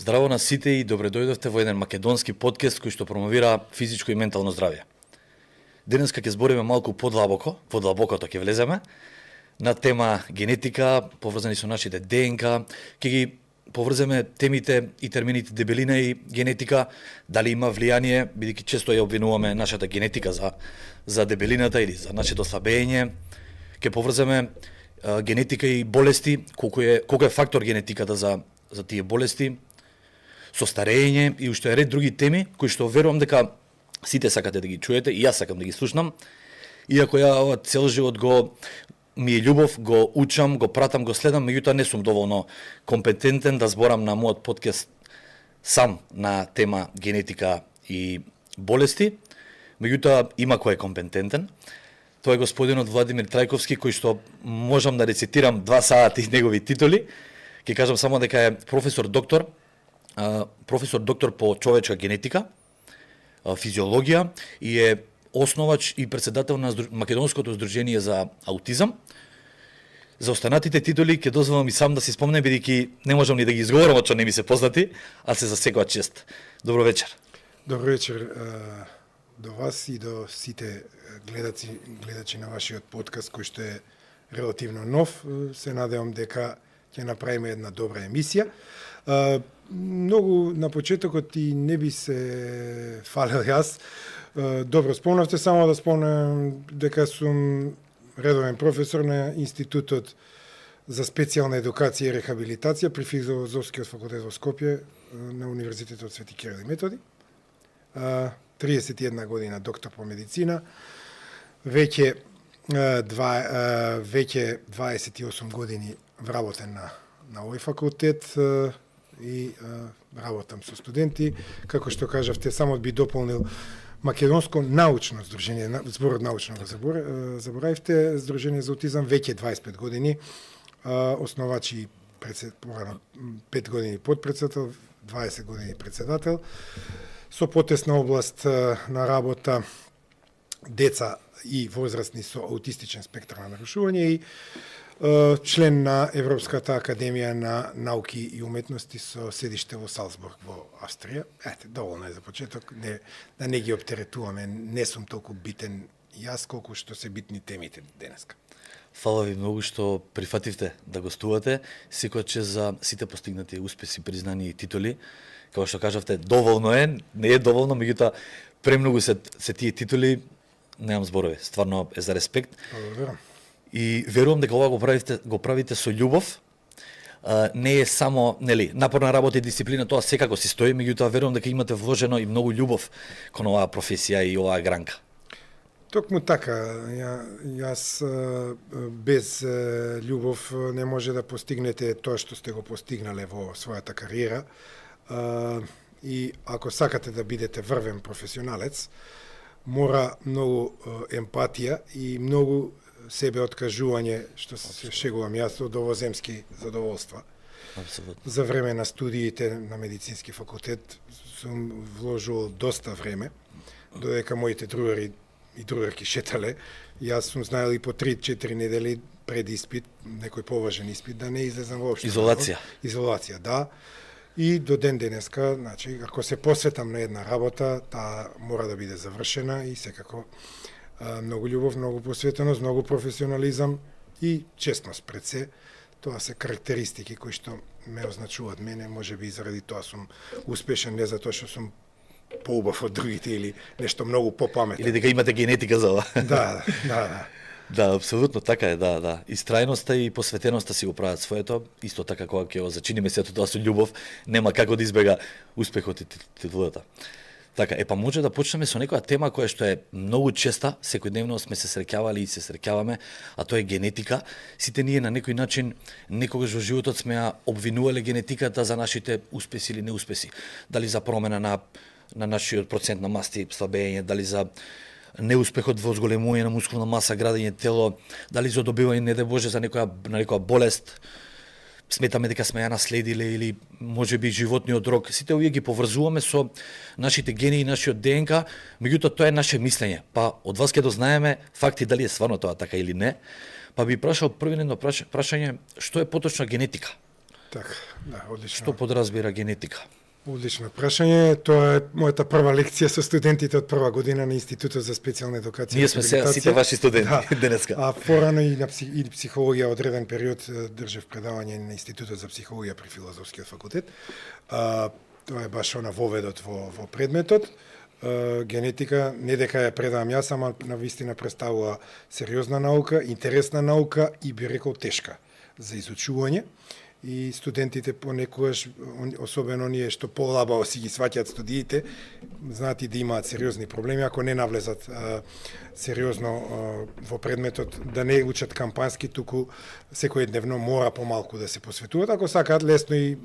Здраво на сите и добре дојдовте во еден македонски подкаст кој што промовира физичко и ментално здравје. Денеска ќе збориме малку подлабокото ќе влеземе на тема генетика, поврзани со нашите ДНК, ќе ги поврземе темите и термините дебелина и генетика, дали има влијание, бидејќи често ја обвинуваме нашата генетика за дебелината или за нашето слабење. Ќе поврземе генетика и болести, колку е фактор генетиката за тие болести, со старење и уште ред други теми кои што верувам дека сите сакате да ги чуете и јас сакам да ги слушнам. Иако ја цел живот ми е љубов, го учам, го пратам, го следам, меѓутоа не сум доволно компетентен да зборам на мојот подкаст сам на тема генетика и болести. Меѓутоа има кој е компетентен. Тоа е господинот Владимир Трајковски, кој што можам да рецитирам 2 сати негови титули. Ќе кажам само дека е професор доктор по човечка генетика, физиологија и е основач и председател на Македонското здружение за аутизам. За останатите титули ќе дозволам и сам да си спомнем, бидејќи не можам ни да ги изговорам, што не ми се познати, а се за секоја чест. Добро вечер. Добро вечер до вас и до сите гледачи на вашиот подкаст, кој што е релативно нов. Се надевам дека ќе направиме една добра емисија. Многу на почетокот и не би се фалел јас. Добро спомнавте, само да спомнам дека сум редовен професор на Институтот за специјална едукација и рехабилитација при Филозофскиот факултет во Скопје на Универзитетот Свети Кирил и Методи. 31 година доктор по медицина, веќе 28 години вработен на овој факултет и работам со студенти. Како што кажавте, само би дополнил Македонско научно здружение, зборот научно го заборавивте, Здружение за аутизам, веќе 25 години, основач и 5 години подпредседател, 20 години председател, со потесна област на работа деца и возрастни со аутистичен спектар на нарушување и член на Европската академија на науки и уметности со седиште во Салцбург во Австрија. Доволно е за почеток, да не ги оптеретуваме, не сум толку битен јас колку што се битни темите денеска. Фала ви многу што прифативте да гостувате, секоја чест за сите постигнати успеси, признани и титули. Како што кажавте, доволно е, не е доволно, меѓутоа премногу се тие титули, немам зборови, стварно е за респект. Благодарам. И верувам дека ова го правите со љубов. Не е само, напорна работа и дисциплина, тоа секако си стои, меѓутоа верувам дека имате вложено и многу љубов кон оваа професија и оваа гранка. Токму така, јас без љубов не може да постигнете тоа што сте го постигнале во својата кариера. И ако сакате да бидете врвен професионалец, мора многу емпатија и многу себе откажување, што се шегувам јас, од овоземски задоволства. Апсолутно. За време на студиите на медицински факултет сум вложувал доста време, додека моите другари и другарки шетале. Јас сум знаел и по 3-4 недели пред испит, некој поважен испит, да не излезам воопшто. Изолација, да. И до ден денеска, значи, ако се посветам на една работа, таа мора да биде завршена и секако многу љубов, многу посветеност, многу професионализам и честност пред се. Тоа се карактеристики кои што ме означуваат мене, можеби и заради тоа сум успешен, не затоа што сум поубав од другите или нешто многу попаметно. Или дека имате генетика за ова. Да. Да, апсолутно така е, да. Истрајноста и посветеноста си го прават своето, исто така кога ќе го зачиниме сето тоа со љубов, нема како да избега успехот и титулата. Така, па може да почнеме со некоја тема која што е многу честа, секојдневно сме се среќавали и се среќаваме, а тоа е генетика. Сите ние на некој начин некогаш во животот сме ја обвинувале генетиката за нашите успеси или неуспеси. Дали за промена на нашиот процент на масти, слабење, дали за неуспехот во зголемување на мускулна маса, градење тело, дали за добивање, не дај Боже, за некоја болест. Сметаме дека сме ја наследиле или можеби животниот рок. Сите овие ги поврзуваме со нашите гени и нашиот ДНК, меѓутоа тоа е наше мислење. Па од вас ќе дознаеме факти дали е стварно тоа така или не. Па би прашал првено прашање, што е поточна генетика? Така, да, одлично. Што подразбира генетика? Одлично прашање. Тоа е мојата прва лекција со студентите од прва година на Институтот за специјална едукација. Ние сме сега сите ваши студенти денеска. А порано и на психологија одреден период држев предавање на Институтот за психологија при Филозофскиот факултет. Тоа е баш она воведот во предметот. Генетика, не дека ја предавам јас, ама на вистина представува сериозна наука, интересна наука и би рекол тешка за изучување. И студентите понекогаш, особено оние што полабаво си ги сваќаат студиите, знаат и да имаат сериозни проблеми ако не навлезат сериозно во предметот, да не учат кампански, туку секојдневно мора помалку да се посветуваат, ако сакаат лесно и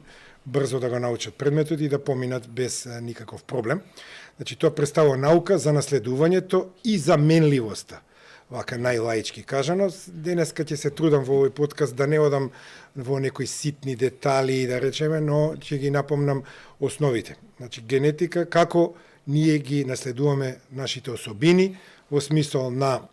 брзо да го научат предметот и да поминат без никаков проблем. Значи, тоа представува наука за наследувањето и за менливоста. Вака најлаички кажано, денеска ќе се трудам во овој подкаст да не одам во некои ситни детали, да речеме, но ќе ги напомнам основите. Значи, генетика, како ние ги наследуваме нашите особини, во смисол на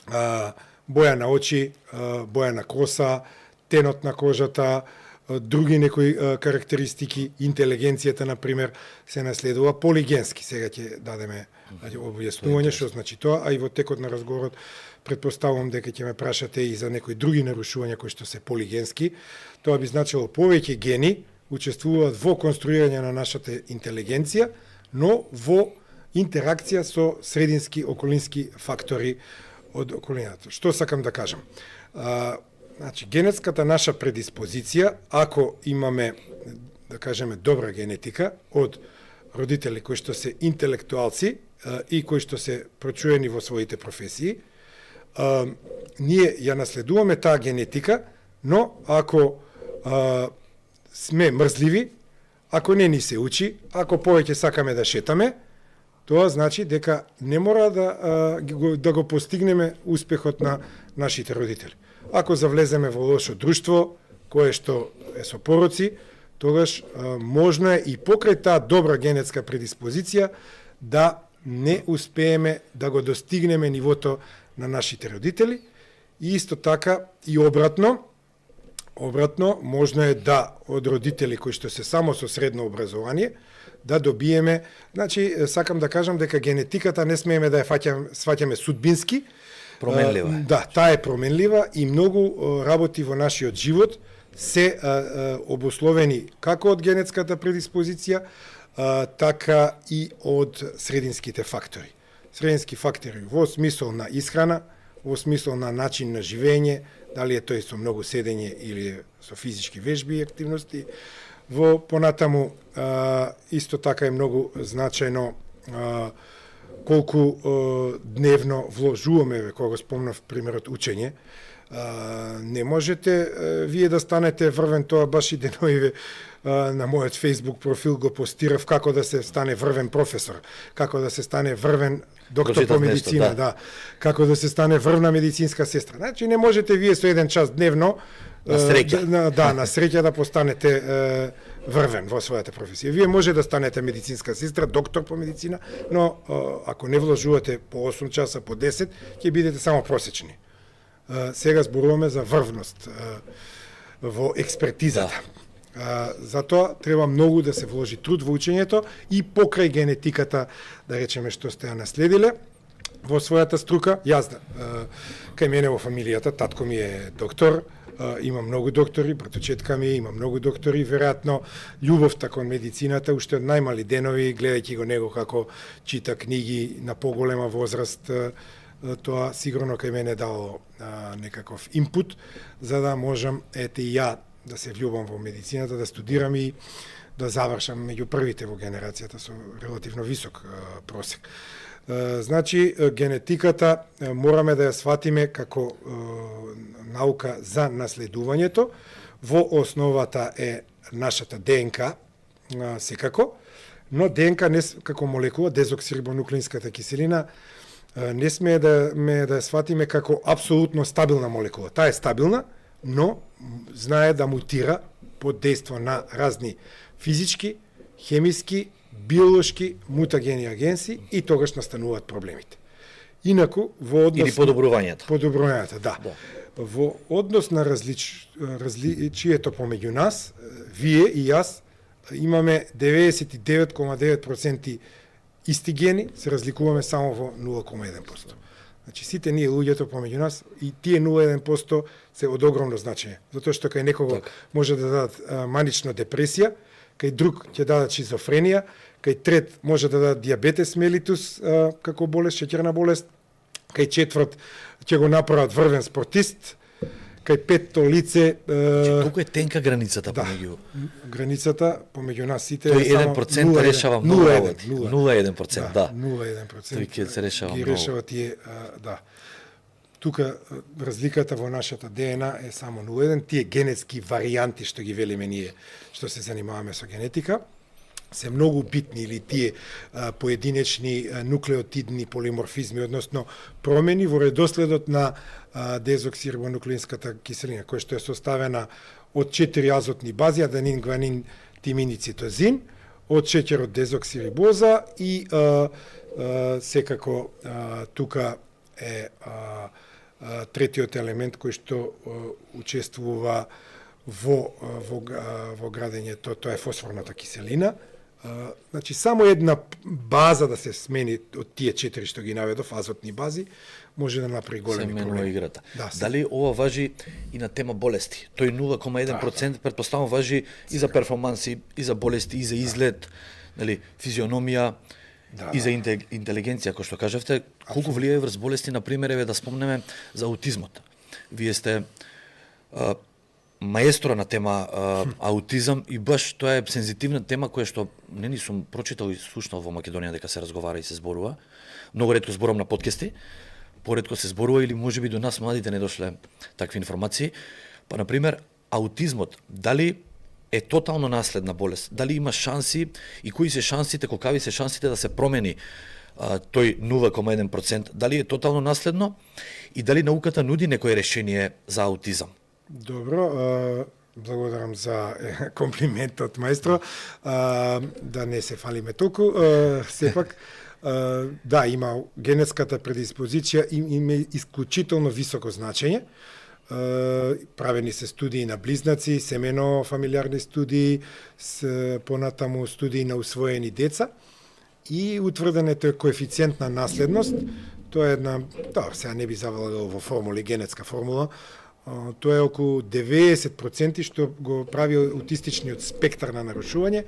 боја на очи, боја на коса, тенот на кожата, други некои карактеристики, интелигенцијата, например, се наследува полигенски. Сега ќе дадеме објаснување што значи тоа, а и во текот на разговорот предпоставувам дека ќе ме прашате и за некои други нарушувања кои што се полигенски. Тоа би значило повеќе гени учествуваат во конструирање на нашата интелигенција, но во интеракција со средински околински фактори од околината. Што сакам да кажам? Значи, генетската наша предиспозиција, ако имаме, да кажеме, добра генетика од родители кои што се интелектуалци и кои што се прочуени во своите професии, ние ја наследуваме таа генетика, но ако сме мрзливи, ако не ни се учи, ако повеќе сакаме да шетаме, тоа значи дека не мора да го постигнеме успехот на нашите родители. Ако завлеземе во лошо друштво, кое што е со пороци, тогаш можно е и покрај таа добра генетска предиспозиција да не успееме да го достигнеме нивото на нашите родители. И исто така и обратно можно е да од родители кои што се само со средно образование да добиеме, значи сакам да кажам дека генетиката не смееме да ја сваќаме судбински. Променлива. Да, таа е променлива и многу работи во нашиот живот се обусловени како од генетската предиспозиција, така и од срединските фактори. Средински фактори во смисол на исхрана, во смисол на начин на живење, дали е тој со многу седење или со физички вежби и активности. Во понатаму исто така е многу значајно колку дневно вложуваме, кога го спомнав примерот учење. Не можете вие да станете врвен, тоа баш и деновиве на мојот Facebook профил го постирав како да се стане врвен професор, како да се стане врвен доктор по медицина, нешто, да. Како да се стане врвна медицинска сестра. Значи не можете вие со 1 час дневно на среќа на среќа да постанете врвен во својата професија. Вие може да станете медицинска сестра, доктор по медицина, но ако не вложувате по 8 часа, по 10, ќе бидете само просечни. Сега зборуваме за врвност во експертизата. Затоа треба многу да се вложи труд во учењето и покрај генетиката, да речеме, што сте ја наследиле во својата струка. Јас кај мене во фамилијата, татко ми е доктор, има многу доктори, братучетка ми има многу доктори, веројатно љубовта кон медицината уште од најмали денови, гледајќи го него како чита книги на поголема возраст, тоа сигурно кај мене дало некаков импут, за да можам, ете и ја, да се влюбам во медицината, да студирам и да завршам меѓу првите во генерацијата со релативно висок просек. Значи, генетиката мораме да ја сватиме како наука за наследувањето. Во основата е нашата ДНК, секако, но ДНК не како молекула, дезоксирибонуклеинската киселина, не сме да ја сватиме како апсолутно стабилна молекула. Таа е стабилна, но знае да мутира под дејство на разни физички, хемиски, биолошки, мутагени агенси и тогаш настануваат проблемите. Инаку, во однос... Или подобрувањето. Подобрувањето, да. Во однос на различието помеѓу нас, вие и јас имаме 99,9% исти гени, се разликуваме само во 0,1%. Значи сите ние луѓето помеѓу нас и тие 0,1% се од огромно значење, затоа што кај некого може да дадат манична депресија, кај друг ќе дадат шизофренија, кај трет може да дадат диабетес мелитус како болест, шеќерна болест, кај четврт ќе го направат врвен спортист, кај петто лице... Колку е тенка границата помеѓу? Границата помеѓу нас сите... Тој 1% решава многу работи. 0,1%, да. 0,1%. Тој ќе се решава многу. Ги решава тие, да. Тука разликата во нашата ДНА е само 0,1. Тие генетски варијанти што ги велиме ние, што се занимаваме со генетика, се многу битни, или тие поединечни нуклеотидни полиморфизми, односно промени во редоследот на дезоксирибонуклеинската киселина, која што е составена од 4 азотни бази, аданин, гванин, тимин и цитозин, од шеќерот дезоксирибоза и секако тука е третиот елемент кој што учествува во градењето, тоа е фосфорната киселина. Значи, само една база да се смени од тие 4 што ги наведов, азотни бази, може да направи големи проблеми. Играта. Да, дали ова важи и на тема болести? Тој 0,1% претпоставам важи и за перформанси, и за болести, и за изглед, нели, физиономија, и за интелигенција, кој што кажавте. Колку влијае врз болести, например, еве да спомнеме за аутизмот. Вие сте маестро на тема аутизам и баш тоа е сензитивна тема која што не ни сум прочитал и слушнал во Македонија дека се разговара и се зборува. Многу ретко зборувам на подкасти, поретко се зборува или можеби до нас младите не дошле такви информации. Па на пример аутизмот дали е тотално наследна болест? Дали има шанси и кои се шансите, колкави се шансите да се промени тој 0,1%? Дали е тотално наследно и дали науката нуди некое решение за аутизам? Добро, благодарам за комплиментот, маестро. Да не се фалиме толку, сепак, да, има генетската предиспозиција, има исклучително високо значење. Правени се студии на близнаци, семено-фамилиарни студии, понатаму студии на усвоени деца и утврден е тој коефициент на наследност. Тоа е една, сега не би завалагал во формули, генетска формула, тоа е околу 90% што го прави аутистичниот спектар на нарушување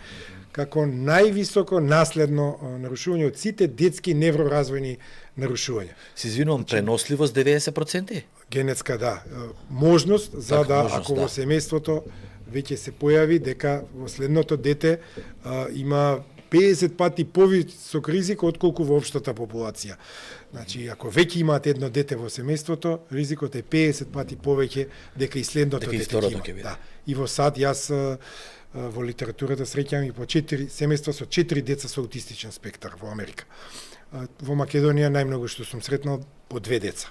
како највисоко наследно нарушување од сите детски невроразвојни нарушувања. Се извинувам, преносливост 90%? Генетска, да. Можност за да, ако во семејството веќе се појави дека во следното дете има 50 пати повисок ризик отколку во општата популација. Значи, ако веќе имаат едно дете во семејството, ризикот е 50 пати повеќе дека и следното дете има. Да. И во САД, јас во литературата среќам и по 4 семејства со 4 деца со аутистичен спектар во Америка. Во Македонија најмногу што сум сретнал по 2 деца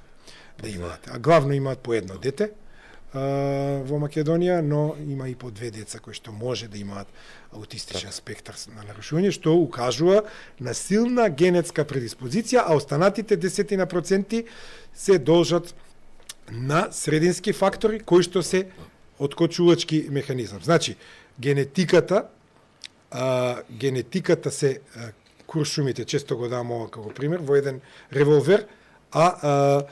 да имаат. А главно имаат по едно дете во Македонија, но има и по 2 деца кои што може да имаат аутистичен спектар на нарушување, што укажува на силна генетска предиспозиција, а останатите 10% се должат на средински фактори кои што се откочувачки механизам. Значи, генетиката се куршумите, често го давам ова како пример, во еден револвер, а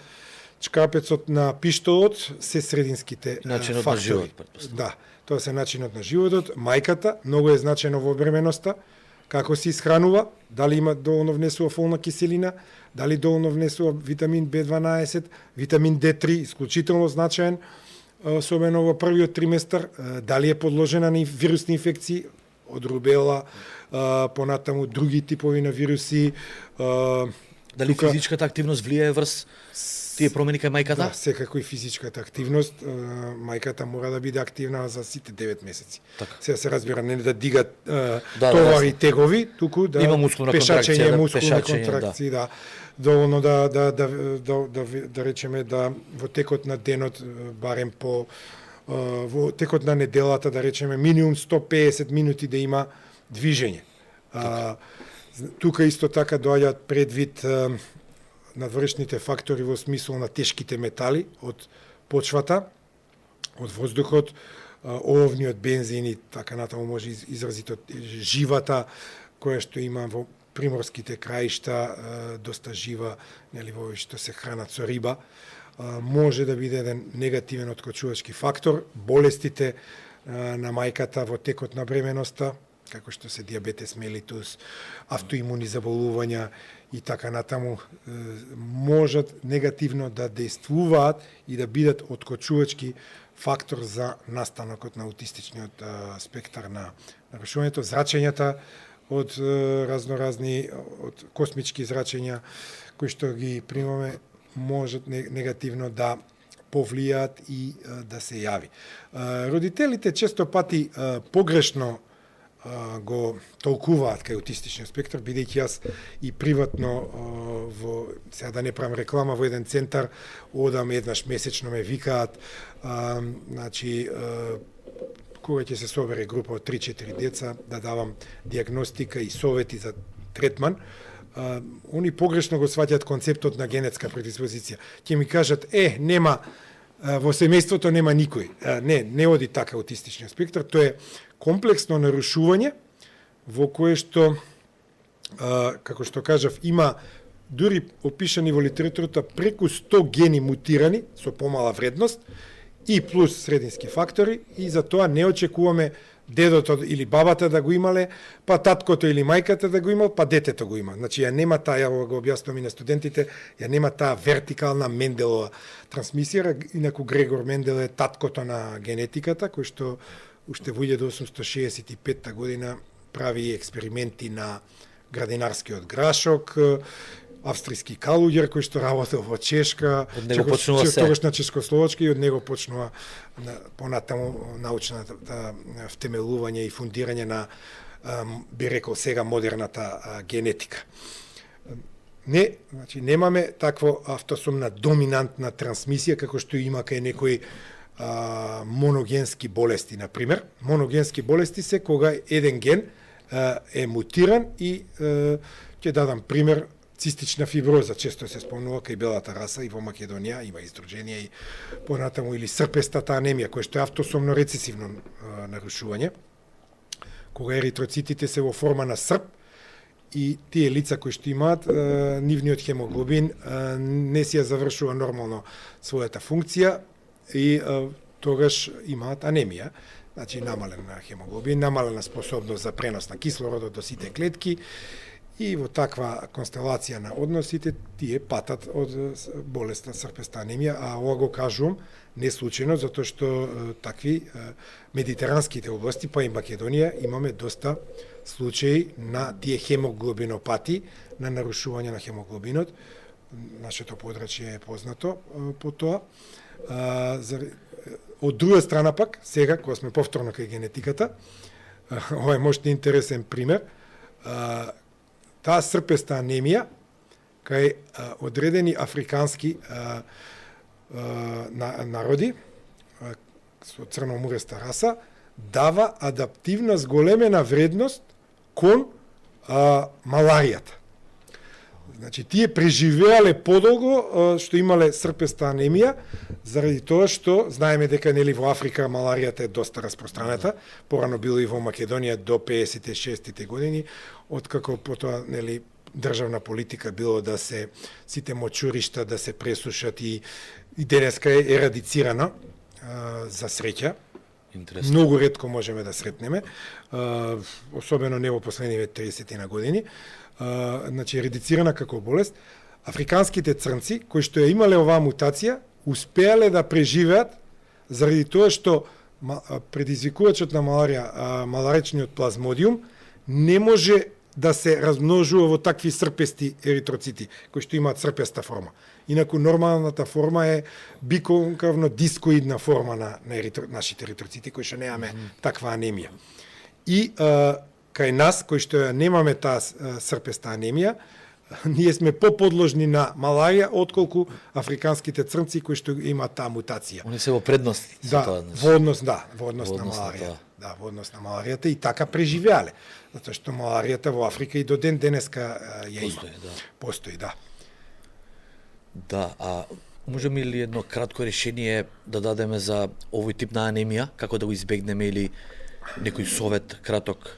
чкапецот на пиштолот се срединските начинот фактори. На живот, предпоставам. Да, тоа се начинот на животот. Мајката многу е значено во бременоста, како се исхранува, дали има доволно внесува фолна киселина, дали доволно внесува витамин B12, витамин D3, исклучително значаен, особено во првиот триместар, дали е подложена на вирусни инфекции, од рубела, понатаму други типови на вируси. Дали физичката активност влијае врз тие промени кај мајката? Да, секако и физичката активност. Мајката мора да биде активна за сите 9 месеци. Така. Сега се разбира, не да дига товари тегови, туку да има мускулна пешачење, контракција, контракции, да. Доволно да речеме да во текот на денот барем во текот на неделата да речеме минимум 150 минути да има движење. Тука исто така доаѓаат предвид надвршните фактори во смисол на тешките метали од почвата, од воздухот, оловниот бензин и така натаму може изразито живата која што има во приморските краишта, доста жива, нели во што се хранат со риба, може да биде еден негативен откочувачки фактор. Болестите на мајката во текот на бременоста, како што се диабетес мелитус, автоимуни заболувања и така натаму, можат негативно да действуваат и да бидат откочувачки фактор за настанокот на аутистичниот спектар на нарушувањето. Зрачењата од разноразни, од космички зрачења кои што ги примаме, можат негативно да повлијаат и да се јави. Родителите често пати погрешно го толкуваат кај аутистичниот спектар, бидејќи јас и приватно сега да не правам реклама, во еден центар одам еднаш месечно, ме викаат, значи кога ќе се собере група од 3-4 деца да давам диагностика и совети за третман, они погрешно го сваќаат концептот на генетска предиспозиција. Ќе ми кажат, нема, во семејството нема никој. Не оди така аутистичниот спектар, тоа е комплексно нарушување во кое што, како што кажав, има дури опишани во литературата преку 100 гени мутирани со помала вредност и плюс средински фактори, и за тоа не очекуваме дедото или бабата да го имале, па таткото или мајката да го имал, па детето го има. Значи, ја нема таа, ја го објаснувам и на студентите, ја нема таа вертикална Менделова трансмисија. Инаку Грегор Мендел е таткото на генетиката, кој што уште во 1865 година прави експерименти на градинарскиот грашок, австријски калуѓер кој што работел во Чешка, тогаш на Чешкословачка, и од него почнува понатаму научната втемелување и фундирање на, би рекол сега, модерната генетика. Не, значи немаме такво автосомна доминантна трансмисија како што има кај некои моногенски болести, например. Моногенски болести се кога еден ген е мутиран и ќе дадам пример, цистична фиброза, често се спомнува кај белата раса и во Македонија, има издруженија и понатаму, или српестата анемија, која што е автосомно рецесивно нарушување, кога еритроцитите се во форма на срп и тие лица кои што имаат нивниот хемоглобин не си ја завршува нормално својата функција и тогаш имаат анемија, значи намален хемоглобин, намалена способност за пренос на кислородот до сите клетки. И во таква констелација на односите тие патат од болест на српеста анемија, а ова го кажувам не случајно, затоа што такви медитеранските области, па и Македонија, имаме доста случаи на тие хемоглобинопати, на нарушување на хемоглобинот. Нашето подрачје е познато по тоа. Од друга страна пак, сега, кога сме повторно кај генетиката, ова е можда интересен пример, таа српеста анемија кај одредени африкански народи со црномуреста раса дава адаптивна зголемена вредност кон маларијата. Значи, тие преживеале подолго што имале српеста анемија, заради тоа што знаеме дека нели во Африка маларијата е доста распространета, порано било и во Македонија до 56-тите години, откако потоа нели државна политика било да се сите мочуришта да се пресушат и денеска е ерадицирана, за среќа. Интересно. Многу ретко можеме да сретнеме, особено не во последниве 30 на години. Значи, ередицирана како болест. Африканските црнци, кои што ја имале оваа мутација, успеале да преживеат заради тоа што предизвикувачот на маларија, маларичниот плазмодиум, не може да се размножува во такви српести еритроцити, кои што имаат српеста форма. Инаку нормалната форма е биконкавно дискоидна форма на нашите еритроцити, кои што немаме таква анемија. И кај нас, кои што немаме таа српеста анемија, ние сме поподложни на маларија отколку африканските црнци кои што имаат таа мутација. Они се во предност да, тоа, во однос на маларијата. Да, во однос на маларијата и така преживеале. Затоа што маларијата во Африка и до ден денеска ја има. Постои, да. Да, а Можеме ли едно кратко решение да дадеме за овој тип на анемија, како да го избегнеме или некој совет краток?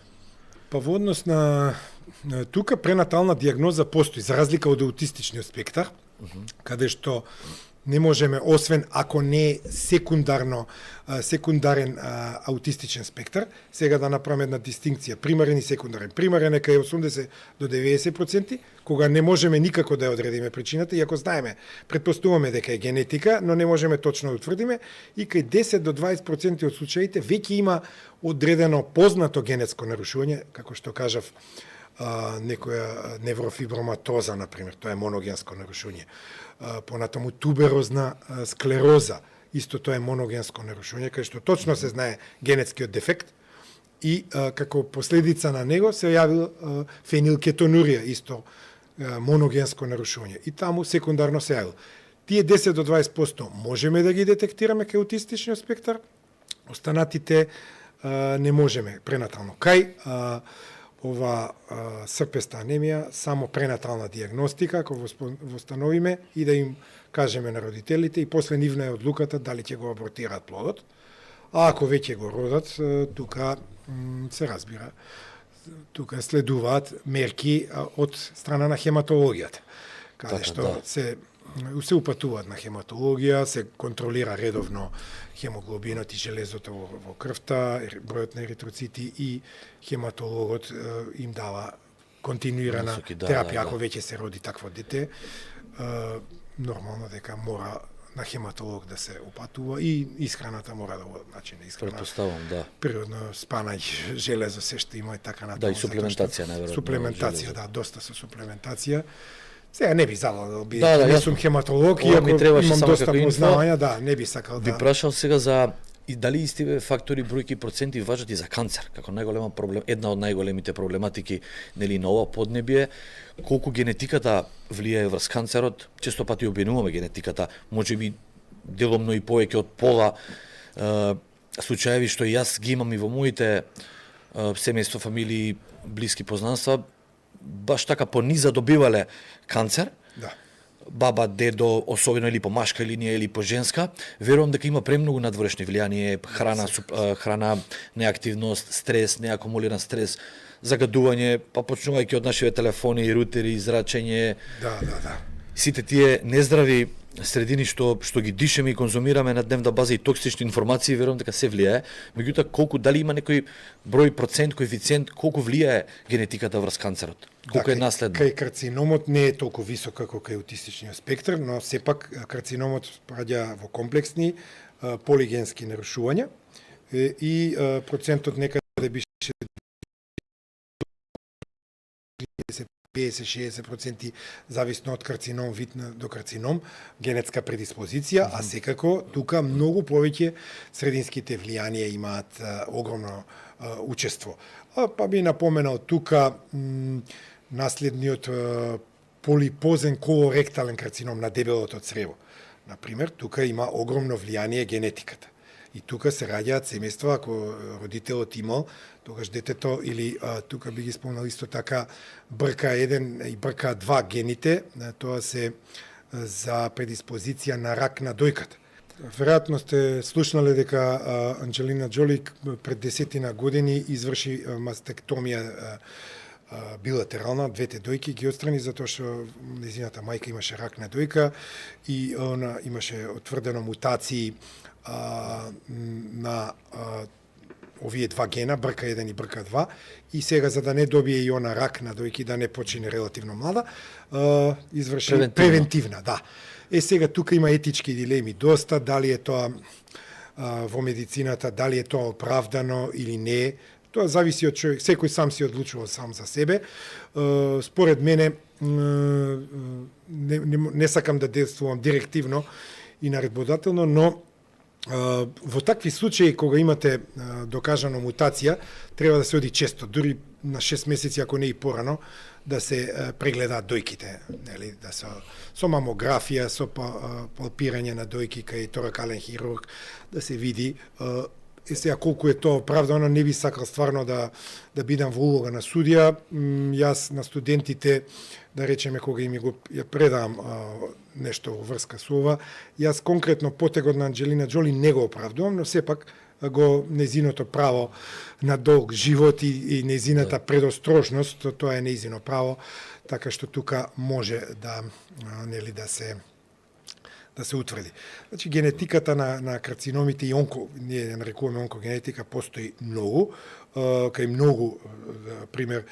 Па во однос на тука пренатална диагноза постои, за разлика од аутистичниот спектар, каде што не можеме, освен ако не е секундарен аутистичен спектар, сега да направиме една дистинкција, примарен и секундарен. Примарен е кај 80 до 90%, кога не можеме никако да ја одредиме причината, иако знаеме, предпоставуваме дека е генетика, но не можеме точно да утврдиме, и кај 10 до 20% од случаите веќе има одредено познато генетско нарушување, како што кажав, некоја неврофиброматоза, например, тоа е моногенско нарушување. Понатаму туберозна склероза, исто тоа е моногенско нарушување, кај што точно се знае генетскиот дефект и како последица на него се јавил фенилкетонурија, исто моногенско нарушување. И таму секундарно се јавил. Тие 10 до 20% можеме да ги детектираме кај аутистичниот спектар, останатите не можеме пренатално. Кај ова српеста анемија, само пренатална диагностика, ако востановиме и да им кажеме на родителите, и после нивна е одлуката дали ќе го абортираат плодот. А ако веќе го родат, тука се разбира, тука следуваат мерки од страна на хематологијата, каде што се упатуваат на хематологија, се контролира редовно хемоглобинот и железото во крвта, бројот на еритроцити, и хематологот им дава континуирана терапија. Ако веќе се роди такво дете, нормално дека мора на хематолог да се упатува и исхраната мора да водат начин на исхрана. Предпоставам, да. Природно спанај, железо, се што има и така натаму. Да, и суплементација, наверно. Суплементација, да, доста со суплементација. Сега не би заладил, не сум хематолог, иако имам доста познавања, не би сакал да... Би прашал сега за и дали истиве фактори, бројки, проценти важат и за канцер, како најголема проблем, една од најголемите проблематики, нели, на ова поднебие, колку генетиката влијае врз канцерот. Често пати обвинуваме генетиката, можеби деломно и повеќе од пола случаеви што и јас ги имам и во моите семејство, фамилии, блиски познанства, баш така пониза добивале канцер. Да. Баба, дедо, особено или по машка линија или по женска, верувам дека има премногу надворешни влијание, храна, неактивност, стрес, неакумулиран стрес, загадување, па почнувајќи од нашите телефони, рутери, зрачење. Да. Сите тие нездрави средини што ги дишеме и конзумираме на дневна база и токсични информации, верувам дека се влијае. Меѓутоа, колку, дали има некој број, процент, коефициент, колку влијае генетиката врз канцерот? Колку е наследно? Кај карциномот не е толку висок како кај аутистичниот спектар, но сепак карциномот праѓа во комплексни полигенски нарушувања и процентот некаде беше 50-60% зависно од карцином вид до карцином, генетска предиспозиција, а секако тука многу повеќе срединските влијанија имаат огромно учество. Па би напоменал тука наследниот полипозен колоректален карцином на дебелото црево. Например, тука има огромно влијание генетиката. И тука се раѓаат семејства, ако родителот имал, тогаш детето, или тука би ги спомнал исто така, БРКА1 и БРКА2 гените, тоа се за предиспозиција на рак на дојката. Веројатно сте слушнале дека Анџелина Џоли пред 10 години изврши мастектомија билатерална, двете дојки ги отстрани затоа што незината мајка имаше рак на дојка и она имаше утврдено мутации на овие два гена, БРКА1 и БРКА2, и сега за да не добие и она рак на дојки, да не почине релативно млада, изврши превентивна, да. Сега тука има етички дилеми доста, дали е тоа во медицината, дали е тоа оправдано или не. Тоа зависи од човек, секој сам си одлучува сам за себе. Според мене, не сакам да действувам директивно и наредбодателно, но во такви случаи, кога имате докажано мутација, треба да се оди често, дури на 6 месеци, ако не и порано, да се прегледаат дојките, нели, да со мамографија, со палпирање на дојки кај торакален хирург, да се види сега колку е тоа оправдано, не би сакал стварно да бидам во улога на судија. Јас на студентите, да речеме, кога им го ја предавам нешто во врска со ова, јас конкретно потегот на Анџелина Џоли не го оправдувам, но сепак го незиното право на долг живот и незината предострожност, тоа е незино право, така што тука може да нели да се утврди. Значи генетиката на карциномите и ние ја нарекуваме онкогенетика, постои многу, кај многу пример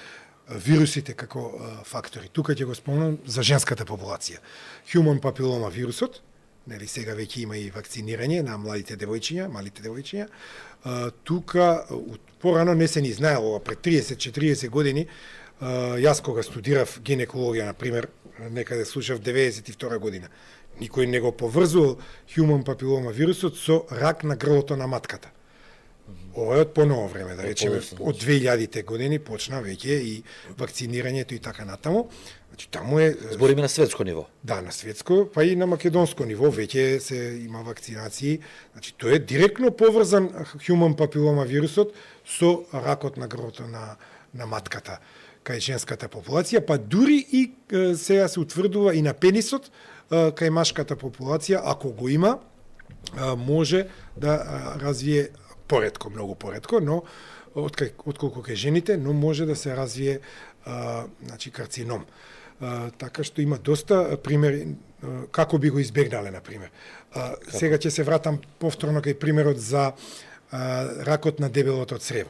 вирусите како фактори. Тука ќе го спомнам за женската популација. Human papilloma вирусот, нели сега веќе има и вакцинирање на младите девојчиња, малите девојчиња. Тука порано не се ни знаело, пред 30-40 години, јас кога студирав гинекологија, на пример, некаде слушав 92 година, никој не го поврзувал human papilloma вирусот со рак на грлото на матката. Ова е од поново време, да речеме, од 2000-те години почна веќе и вакцинирањето и така натаму. Значи таму е збориме на светско ниво. Да, на светско, па и на македонско ниво веќе се има вакцинации. Значи тоа е директно поврзан human papilloma вирусот со ракот на грлото на матката кај женската популација, па дури и сега се утврдува и на пенисот кај машката популација, ако го има, може да развие поретко, многу поретко, но отколку кај жените, но може да се развие значи карцином. Така што има доста примери како би го избегнале, на пример. Сега ќе се вратам повторно кај примерот за ракот на дебелото црево.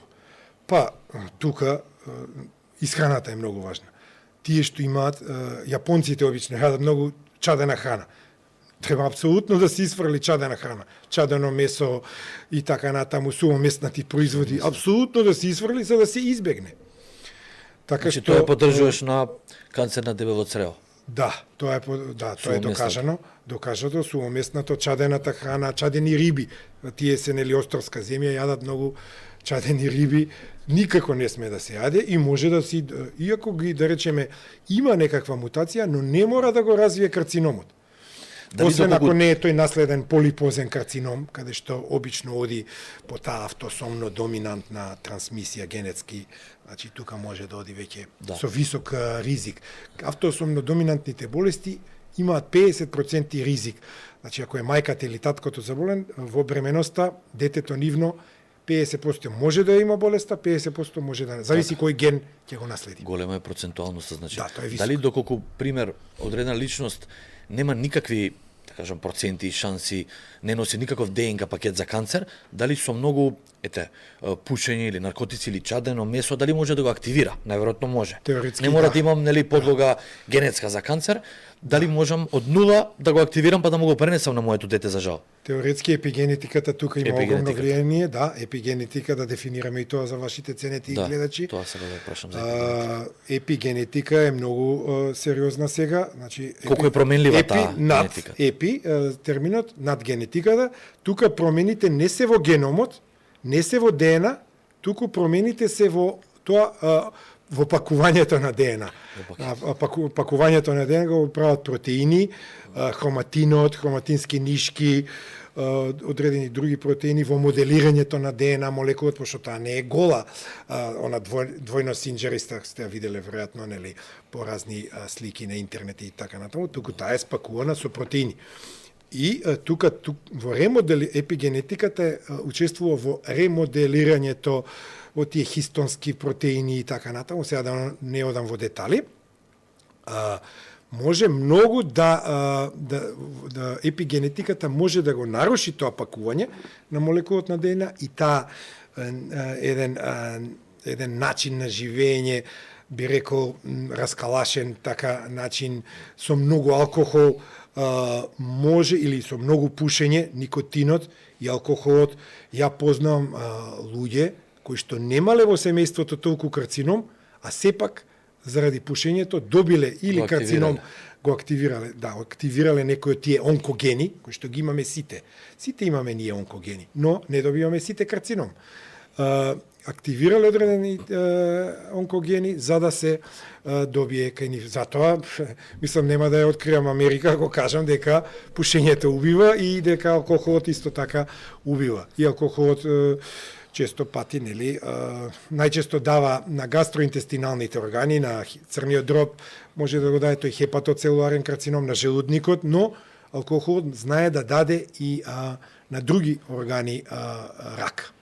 Па тука исхраната е многу важна. Тие што имаат, јапонците обично јадат многу чадена храна. Треба апсолутно да се исфрли чадена храна. Чадено месо и така натаму, сувоместнати производи. Апсолутно да се исфрли за да се избегне. Така значи, што тоа поддржуваш на канцер на дебело црево. Да, тоа е докажано. Докажано сувоместното чадената храна, чадени риби. Тие се нели островска земја, јадат многу чадени риби, никако не сме да се јаде и може да си, иако ги, да речеме, има некаква мутација, но не мора да го развие карциномот. Освен ако не е тој наследен полипозен карцином, каде што обично оди по таа автосомно доминантна трансмисија генетски, значи тука може да оди веќе со висок ризик. Автосомно доминантните болести имаат 50% ризик. Значи ако е мајката или таткото заболен, во бременоста детето нивно 50% може да има болеста, 50% може да не. Зависи кој ген ќе го наследи. Голема е процентуалноста, значи. Да, тоа е висок. Дали доколку пример одредена личност нема никакви, да кажам, проценти и шанси, не носи никаков ДНК пакет за канцер, дали со многу пушење или наркотици или чадено месо, дали може да го активира? Најверојатно може. Теоретски, не мора да имам нели подлога генетска за канцер, дали можам од нула да го активирам па да му го пренесам на моето дете за жал? Теоретски епигенетиката тука има огромно влијание, да, епигенетика, да дефинираме и тоа за вашите ценети и гледачи. Тоа сега да прашам за епигенетика. Епигенетика е многу сериозна сега, значи колку е променлива таа генетика? Терминот над генетиката, тука промените не се во геномот, не се во ДНК, туку промените се во тоа во пакувањето на ДНК. Пакувањето на ДНК го прават протеини, хроматинот, хроматински нишки, одредени други протеини во моделирањето на ДНК молекулата, пошто таа не е гола, она двојно синџериста сте виделе веројатно, нели, по разни слики на интернет и така натаму, туку таа е спакувана со протеини. И тука во епигенетиката учествува во ремоделирањето во тие хистонски протеини и така натаму, сега да не одам во детали. Може многу да епигенетиката може да го наруши тоа пакување на молекулот на ДНК и таа еден начин на живење, би рекол, раскалашен така начин со многу алкохол, може или со многу пушење, никотинот и алкохолот. Ја познавам луѓе кои што немале во семејството толку карцином, а сепак заради пушењето добиле или карцином, го активирале некои од тие онкогени, кои што ги имаме сите. Сите имаме ние онкогени, но не добиваме сите карцином. активирале одредени онкогени за да се добие кај нив. Затоа, мислам, нема да ја откривам Америка ако кажам дека пушењето убива и дека алкохолот исто така убива. И алкохолот често пати, нели, најчесто дава на гастроинтестиналните органи, на црниот дроб, може да го даде тој хепатоцелуларен карцином на желудникот, но алкохолот знае да даде и на други органи рак.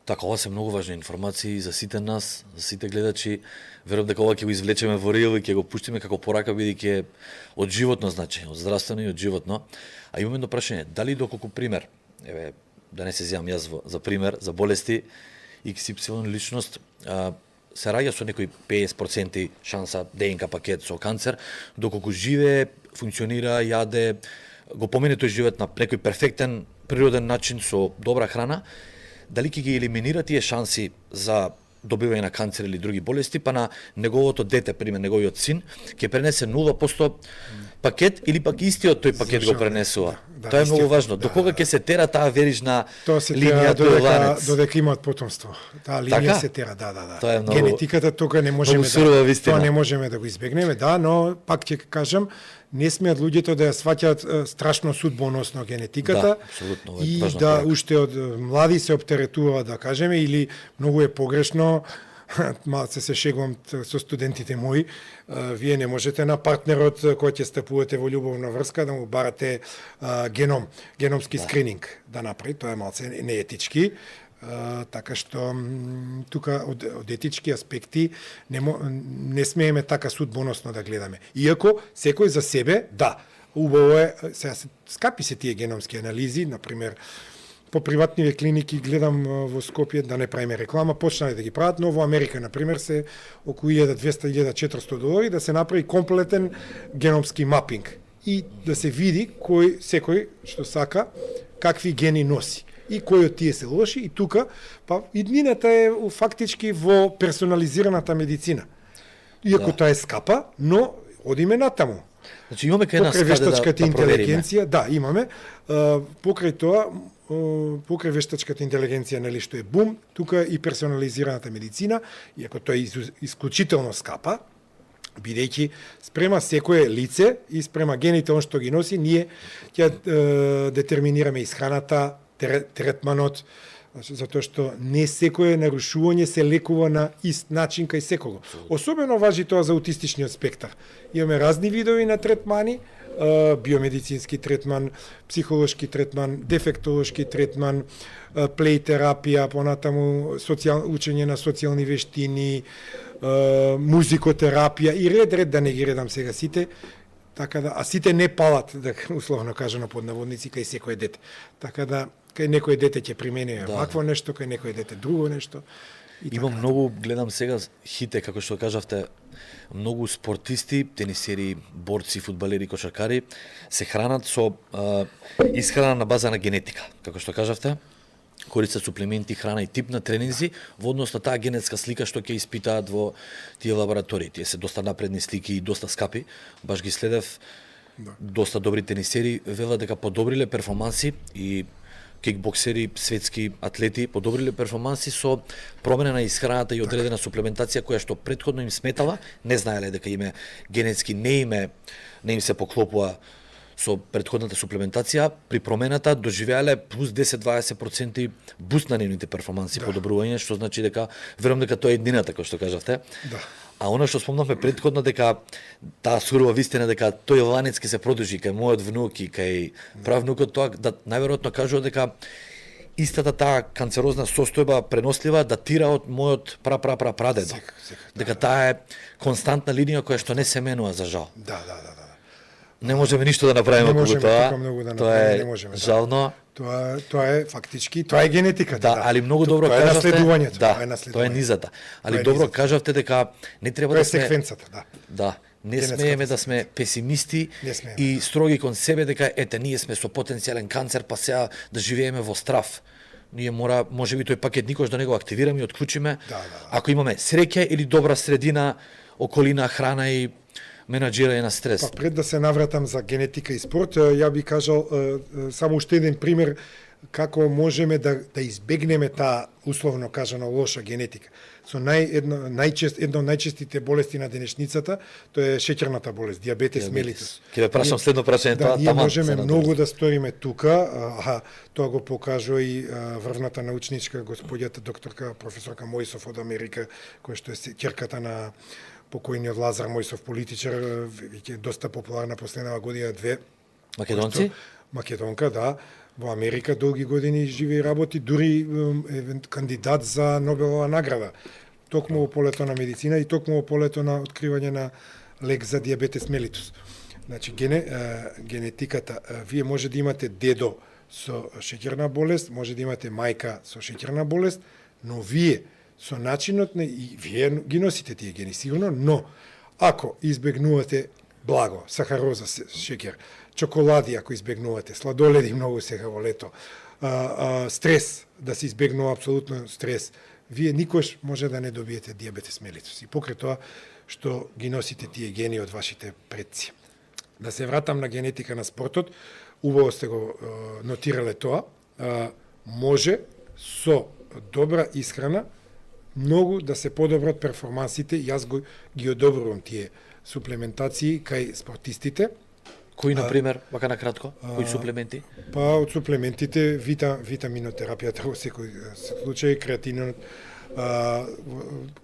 Така, ова се многу важни информации за сите нас, за сите гледачи. Верувам дека ова ќе го извлечеме во рил и ќе го пуштиме како порака, бидејќи е од животно значење, од здравствено и од животно. А имаме едно прашање, дали доколку пример, еве, да не се зеам јас за пример, за болести, XY личност, се раѓа со некои 50% шанса ДНК пакет со канцер, доколку живее, функционира, јаде, го помине тој живот на некој перфектен, природен начин со добра храна, дали ќе ги елиминира тие шанси за добивање на канцер или други болести, па на неговото дете, пример, неговиот син, ќе пренесе 0% пакет или пак истиот тој пакет го пренесува. Тоа е многу важно. До кога ќе се тера таа верижна линија тој ланец? Додека имаат потомство. Таа линија се тера, да. Тоа е многу, генетиката тука не можеме тоа не можеме да го избегнеме, да, но пак ќе кажам, не смеат луѓето да ја сваќаат страшно судбоносно генетиката и да уште од млади се оптеретуваат, да кажеме, или многу е погрешно. Малце се шегувам со студентите мои, вие не можете на партнерот кој ќе стапувате во љубовна врска да му барате геномски скрининг да направи, тоа е малце неетички. Така што тука од етички аспекти не смееме така судбоносно да гледаме. Иако секој за себе, да, убаво е, сега скапи се тие геномски анализи, например, по приватниве клиники гледам во Скопје, да не правиме реклама, почнале да ги прават, но во Америка, например, се околу 1200-1400 долари да се направи комплетен геномски мапинг и да се види кој секој што сака какви гени носи и кој од тие се лоши, и тука па иднината е фактички во персонализираната медицина. Иако тоа е скапа, но одиме натаму. Значи имаме кај нас каде да интелигенција, да, имаме. Покрај тоа, покрај вештачката интелигенција, нели, што е бум, тука и персонализираната медицина, иако тоа е исклучително скапа, бидејќи спрема секое лице и спрема гените он што ги носи, ние ќе детерминираме исхраната, третманот, затоа што не секое нарушување се лекува на ист начин кај секого. Особено важи тоа за аутистичниот спектар. Имаме разни видови на третмани, биомедицински третман, психолошки третман, дефектолошки третман, плей терапија, понатаму учење на социјални вештини, музикотерапија и ред да не ги редам сега сите. Така да, а сите не палат, да условно кажано под наводници, кај секое дете. Така да, кај некој дете ќе примени вакво нешто, кај некој дете друго нешто. Има многу, гледам сега хите, како што кажавте, многу спортисти, тенисери, борци, фудбалери, кошаркари се хранат со исхрана на база на генетика. Како што кажавте, користат суплементи, храна и тип на тренинзи во однос на таа генетска слика што ќе испитаат во тие лаборатории. Тие се доста напредни слики и доста скапи. Баш ги следев, доста добри тенисери велат дека подобриле перформанси и кикбоксери, светски атлети подобриле перформанси со промена на исхраната и одредена суплементација која што претходно им сметала, не знаеле дека име генетски не им се поклопува со претходната суплементација, при промената доживеале плюс 10-20% буст на нивните перформанси, подобрување, што значи дека верувам дека тоа е еднината, како што кажавте. Да. А она што спомнавме претходно дека таа сурова вистина дека тој ланец ќе се продолжи кај мојот внук и кај правнукот, тоа да најверојатно кажува дека истата таа канцерозна состојба пренослива датира од мојот прадедо. Дека таа е константна линија која што не се менува за жал. Да. Не можеме ништо да направиме околу тоа. Тоа е жално. Тоа е фактички, тоа е генетиката. Да, али многу добро кажавте. Тоа е наследувањето. Тоа е низата. Али добро кажавте дека не треба да сме секвенцата, да. Да, не смееме да сме песимисти и строги кон себе дека ете ние сме со потенцијален канцер, па сега да живееме во страв. Ние можеби тој пакет никош да не го активираме и отклучиме. Ако имаме среќа или добра средина, околина, храна и менаџирање на стрес. Па пред да се навратам за генетика и спорт, ја би кажал само уште еден пример како можеме да избегнеме таа условно кажано лоша генетика. Со едно од најчестите болести на денешницата, тоа е шеќерната болест, диабетес мелитус. Ќе ве прашам следно прашање, Да, ние таман можеме се многу да сториме тука, тоа го покажува и врвната научничка господјата докторка професорка Мојсов од Америка, која што е ќерката на покојниот Лазар Мојсов, политичар, веќе доста популарна последнава година две. Македонци? Македонка, да. Во Америка долги години живее и работи, дури кандидат за Нобелова награда. Токму во полето на медицина и токму во полето на откривање на лек за диабетес мелитус. Значи, генетиката, вие може да имате дедо со шеќерна болест, може да имате мајка со шеќерна болест, но вие со начинот и вие ги носите тие гени сигурно, но ако избегнувате благо, сахароза, шеќер, чоколади ако избегнувате, сладоледи многу сега во лето, стрес, да се избегнува апсолутно стрес, вие никош може да не добиете диабетес мелитус. И покрај тоа што ги носите тие гени од вашите предци. Да се вратам на генетика на спортот, убаво сте го нотирале тоа, може со добра исхрана многу да се подобрат перформансите, јас ги одобрувам тие суплементации кај спортистите. Кои, например, вака на кратко, кои суплементи? Па од суплементите витаминотерапијата во секој случај,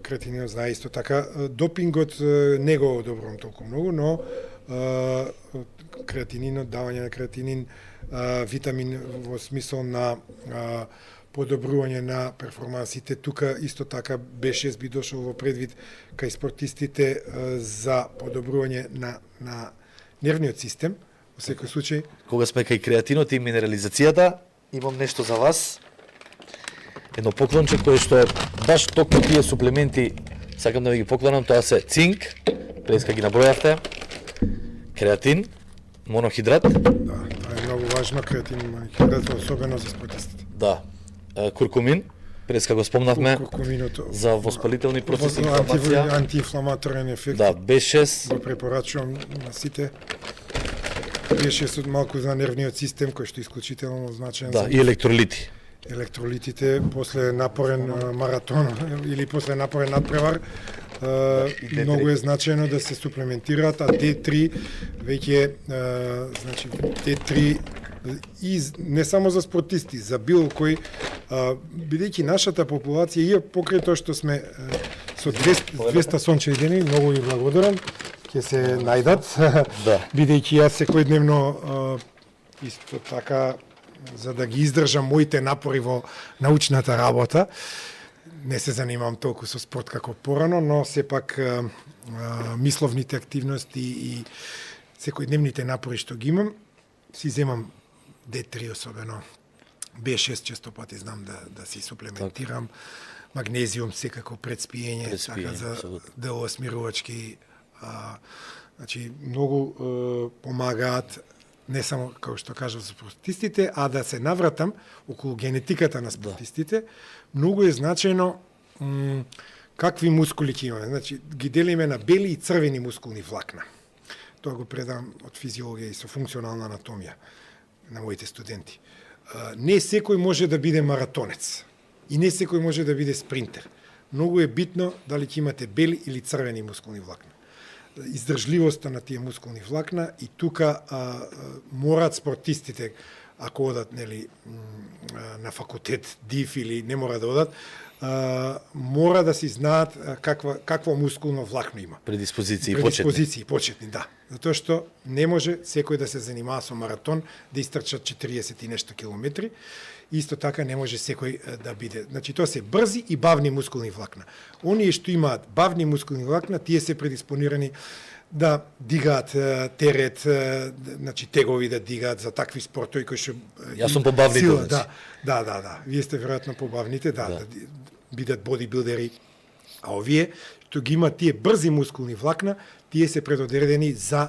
креатининот знае исто така. Допингот не го одобрувам толку многу, но креатининот, давање на креатинин, витамин во смисол на подобрување на перформансите. Тука исто така B6 би дошол во предвид кај спортистите за подобрување на нервниот систем, во секој случај. Кога сме кај креатинот и минерализацијата, имам нешто за вас. Едно поклонче кое што е баш токму тие суплементи, сакам да ви ги поклонам, тоа се цинк, преска ги набројавте, креатин, монохидрат. Да, тоа е многу важно, креатин и монохидрат, особено за спортистите. Да. Куркумин, преска го спомнавме, за воспалителни процеси, инфламација. Антиинфламаторен ефект. Да, B6. Го препорачувам на сите. B6 малку за нервниот систем, кој што е исклучително значаен. Да, и електролити. Електролитите после напорен маратон или после напорен надпревар, многу е значаено да се суплементираат, а D3 веќе, значи D3 и не само за спортисти, за било кој, бидејќи нашата популација и покрај тоа што сме со 200 сончеви дени, многу ви благодарам, ќе се најдат, Да. бидејќи јас секојдневно исто така за да ги издржам моите напори во научната работа. Не се занимавам толку со спорт како порано, но сепак мисловните активности и секојдневните напори што ги имам, си земам D3 особено. B6 често пати знам да си суплементирам. Магнезиум секако пред спиење, така за дело смирувачки. Значи, многу помагаат не само, како што кажав, за спортистите, а да се навратам околу генетиката на спортистите, многу е значено какви мускули ќе имаме. Значи, ги делиме на бели и црвени мускулни влакна. Тоа го предам од физиологија и со функционална анатомија на моите студенти. Не секој може да биде маратонец и не секој може да биде спринтер. Многу е битно дали ќе имате бели или црвени мускулни влакна. Издржливоста на тие мускулни влакна и тука мораат спортистите, ако одат нели на факултет ДИФ или не мора да одат, мора да си знаат какво мускулно влакно има. Предиспозиции почетни, да. Затоа што не може секој да се занимава со маратон, да истрчат 40 и нешто километри. Исто така не може секој да биде. Значи, тоа се брзи и бавни мускулни влакна. Оние што имаат бавни мускулни влакна, тие се предиспонирани да дигаат терет, значи тегови да дигаат за такви спортови кои што Јас сум побавните. Да. Вие сте веројатно побавните, да бидат бодибилдери. А овие што ги имаат тие брзи мускулни влакна, тие се предодредени за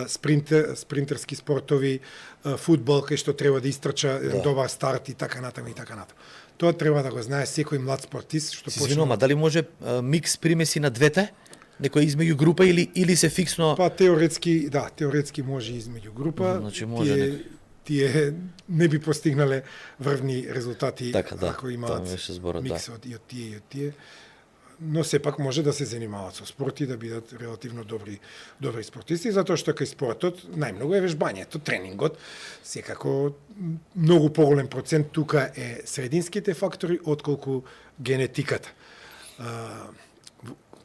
спринтерски спортови, фудбал кај што треба да истрча добар старт и така натаму и така натаму. Тоа треба да го знае секој млад спортист што почне. Извинувам, дали може микс примеси на двете? Некој измеѓу група или се фиксно? Па теоретски може измеѓу група. Значи може тие не би постигнале врвни резултати Така, да, ако имаат тоа беше зборот, микс да. и од тие. Но сепак може да се занимаваат со спорт и да бидат релативно добри спортисти, затоа што кај спортот најмногу е вежбањето, тренингот, секако многу поголем процент тука е срединските фактори отколку генетиката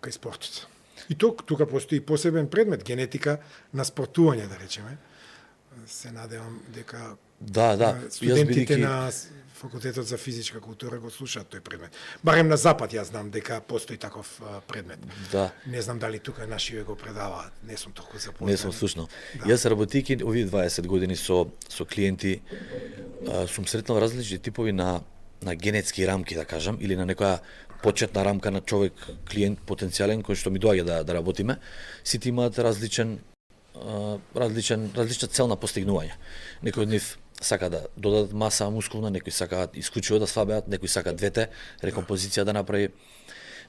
кај спортот. И тука постои посебен предмет, генетика на спортување, да речеме. Се надевам дека Да, студентите на факултетот за физичка култура го слушаат тој предмет. Барем на запад ја знам дека постои таков предмет. Да. Не знам дали тука нашиве го предаваат, не сум толку запознат. Не сум слушнал. Да. Јас работејќи овие 20 години со клиенти, сум сретнал различни типови на генетски рамки, да кажам, или на некоја почетна рамка на човек, клиент потенцијален кој што ми доаѓа да работиме. Сите имаат различна цел на постигнување. Некој од нив сака да додадат маса мускулна, некои сакаат исклучиво да слабеат, некои сака двете, рекомпозиција да направи,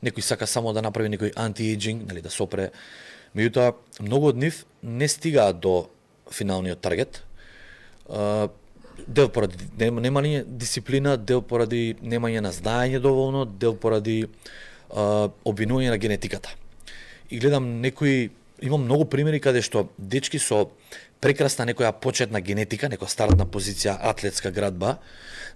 некој сака само да направи некој анти-ејджинг, нели да сопре. Меѓутоа, многу од нив не стигаат до финалниот таргет. Дел поради немање дисциплина, дел поради немање на знаење доволно, дел поради обвинување на генетиката. И гледам имам многу примери каде што дечки со прекрасна некоја почетна генетика, некоја стартна позиција, атлетска градба,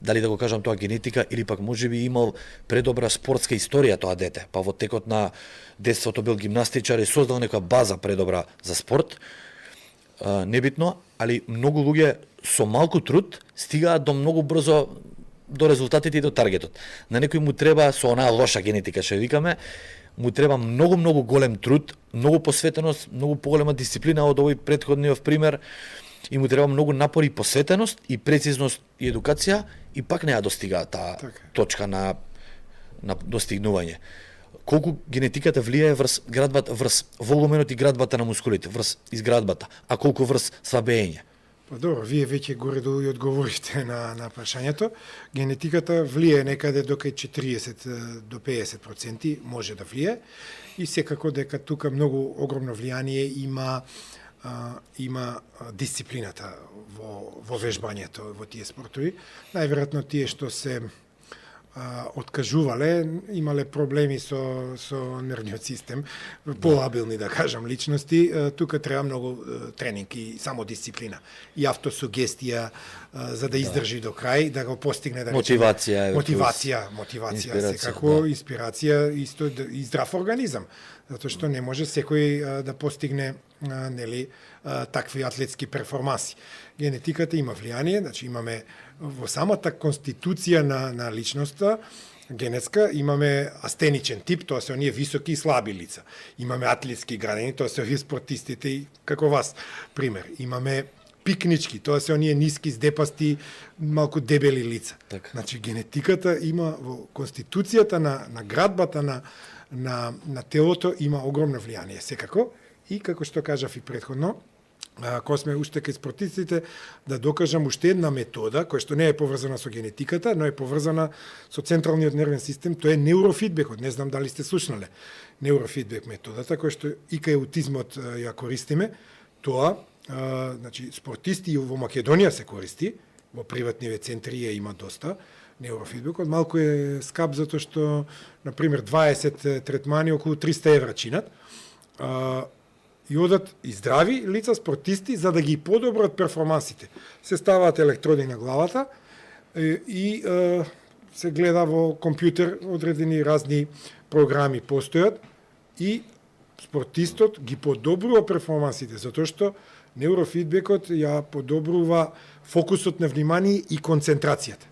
дали да го кажам тоа генетика или пак можеби имал предобра спортска историја тоа дете, па во текот на детството бил гимнастичар и создал некоја база предобра за спорт, небитно, али многу луѓе со малку труд стигаат до многу брзо до резултатите и до таргетот. На некој му треба со онаа лоша генетика, што викаме, му треба многу голем труд, многу посветеност, многу поголема дисциплина од овој претходниот пример, и му треба многу напор и посветеност и прецизност и едукација, и пак не ја достига таа точка на достигнување. Колку генетиката влијае врз градбата, врз волуменот и градбата на мускулите, врз изградбата, а колку врз слабење? Па добро, вие веќе горе-долу и одговорите на прашањето. Генетиката влијае некаде до кај 40 до 50% може да влијае, и секако дека тука многу огромно влијание има дисциплината во вежбањето во тие спортови. Најверојатно тие што се откажувале, имале проблеми со нервниот систем, полабилни, да кажам, личности, тука треба многу тренинг и само дисциплина и автосугестија за да издржи до крај, да го постигне, да мотивација, секако инспирација, исто и здрав организам, затоа што не може секој да постигне такви атлетски перформанси. Генетиката има влијание, значи имаме во самата конституција на личноста генетска, имаме астеничен тип, тоа се оние високи и слаби лица. Имаме атлетски градени, тоа се овие спортистите и како вас, пример. Имаме пикнички, тоа се оние ниски, здепасти, малку дебели лица. Так. Значи генетиката има во конституцијата на градбата на телото има огромно влијание секако, и како што кажав и претходно, кога сме уште кај спортистите, да докажам уште една метода, која што не е поврзана со генетиката, но е поврзана со централниот нервен систем, тоа е неурофидбекот. Не знам дали сте слушнале. Неурофидбек методата, која што и кај аутизмот ја користиме, тоа, значи, спортисти во Македонија се користи, во приватниве центри ја има доста, неурофидбекот. Малку е скап, затоа што, например, 20 третмани околу 300 евра чинат, и одат и здрави лица, спортисти, за да ги подобрат перформансите. Се ставаат електроди на главата и се гледа во компјутер, одредени разни програми постојат, и спортистот ги подобрува перформансите, затоа што неурофидбекот ја подобрува фокусот на внимание и концентрацијата.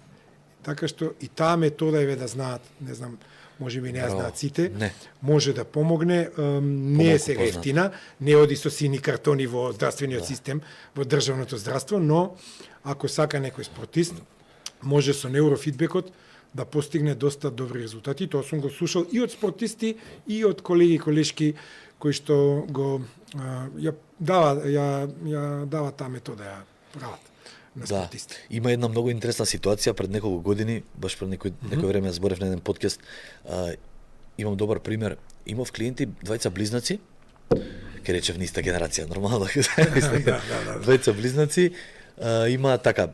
Така што и таа метода е да знаат, не знам, може би не ја знаат сите, може да помогне, не е сега ефтина, не оди со сини картони во здравствениот систем, во државното здравство, но ако сака некој спортист, може со неурофидбекот да постигне доста добри резултати. Тоа сум го слушал и од спортисти, и од колеги и колешки кои што го ја дава таа метода, ја прават. Да, има една многу интересна ситуација пред неколку години, баш пред некој време зборев на еден подкаст. Имам добар пример. Имав клиенти, двајца близнаци, ке речев на иста генерација, нормално. Двајца близнаци, Има така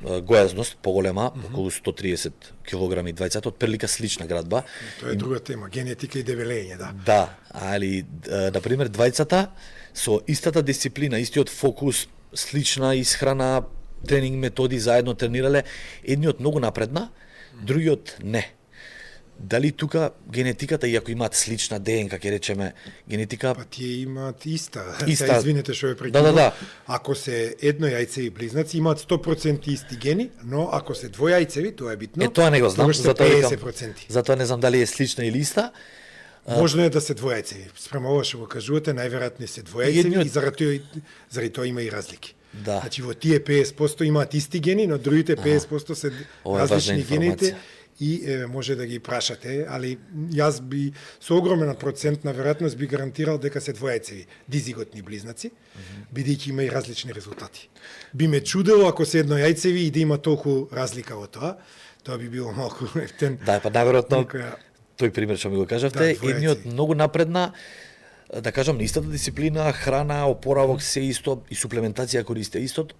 гојазност поголема, околу 130 килограми двајцата, од прилика слична градба. Тоа е друга тема, генетика и дебелење, да. Да, али на пример двајцата со истата дисциплина, истиот фокус, слична исхрана, тренинг методи, заедно тренирале, едниот многу напредна, другиот не. Дали тука генетиката, иако имаат слична ДНК, ќе речеме, генетика... Па тие имаат иста. Иста. Извинете што ја прекинувам. Да. Ако се еднојајцеви близнаци, имаат 100% исти гени, но ако се двојајцеви, тоа е битно. Тоа не го знам, тогаш се затоа викам, 50%. затоа не знам дали е слична или иста. Можно е да се двојајцеви. Спрема ова што го кажувате, најверојатно се двојајцеви и заради тоа има и разлики. Да. Значи во тие 50% имаат исти гени, но другите 50% се различни гените и може да ги прашате, али јас би со огромен процент на веројатност би гарантирал дека се двојајцеви дизиготни близнаци, бидејќи има и различни резултати. Би ме чудело ако се еднојајцеви и да има толку разлика во тоа, тоа би било малку ефтен. Да, па наверојатно тој пример што ми го кажавте, да, едниот многу напредна, да кажам, истата дисциплина, храна, опоравок, се исто и суплементација користе истот.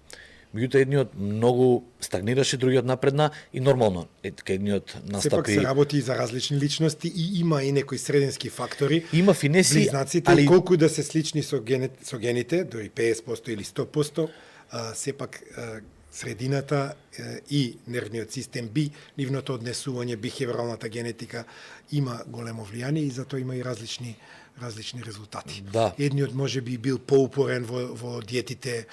Меѓутоа едниот многу стагнираше, другиот напредна и нормално едниот настапи. Сепак се работи за различни личности и има и некои средински фактори. Има финеси, близнаците, али колку да се слични со гените, дори 50% или 100%, сепак средината и нервниот систем би, нивното однесување, бихевиоралната генетика има големо влијание и затоа има и различни резултати. Да. Едниот може би бил поупорен во диетите,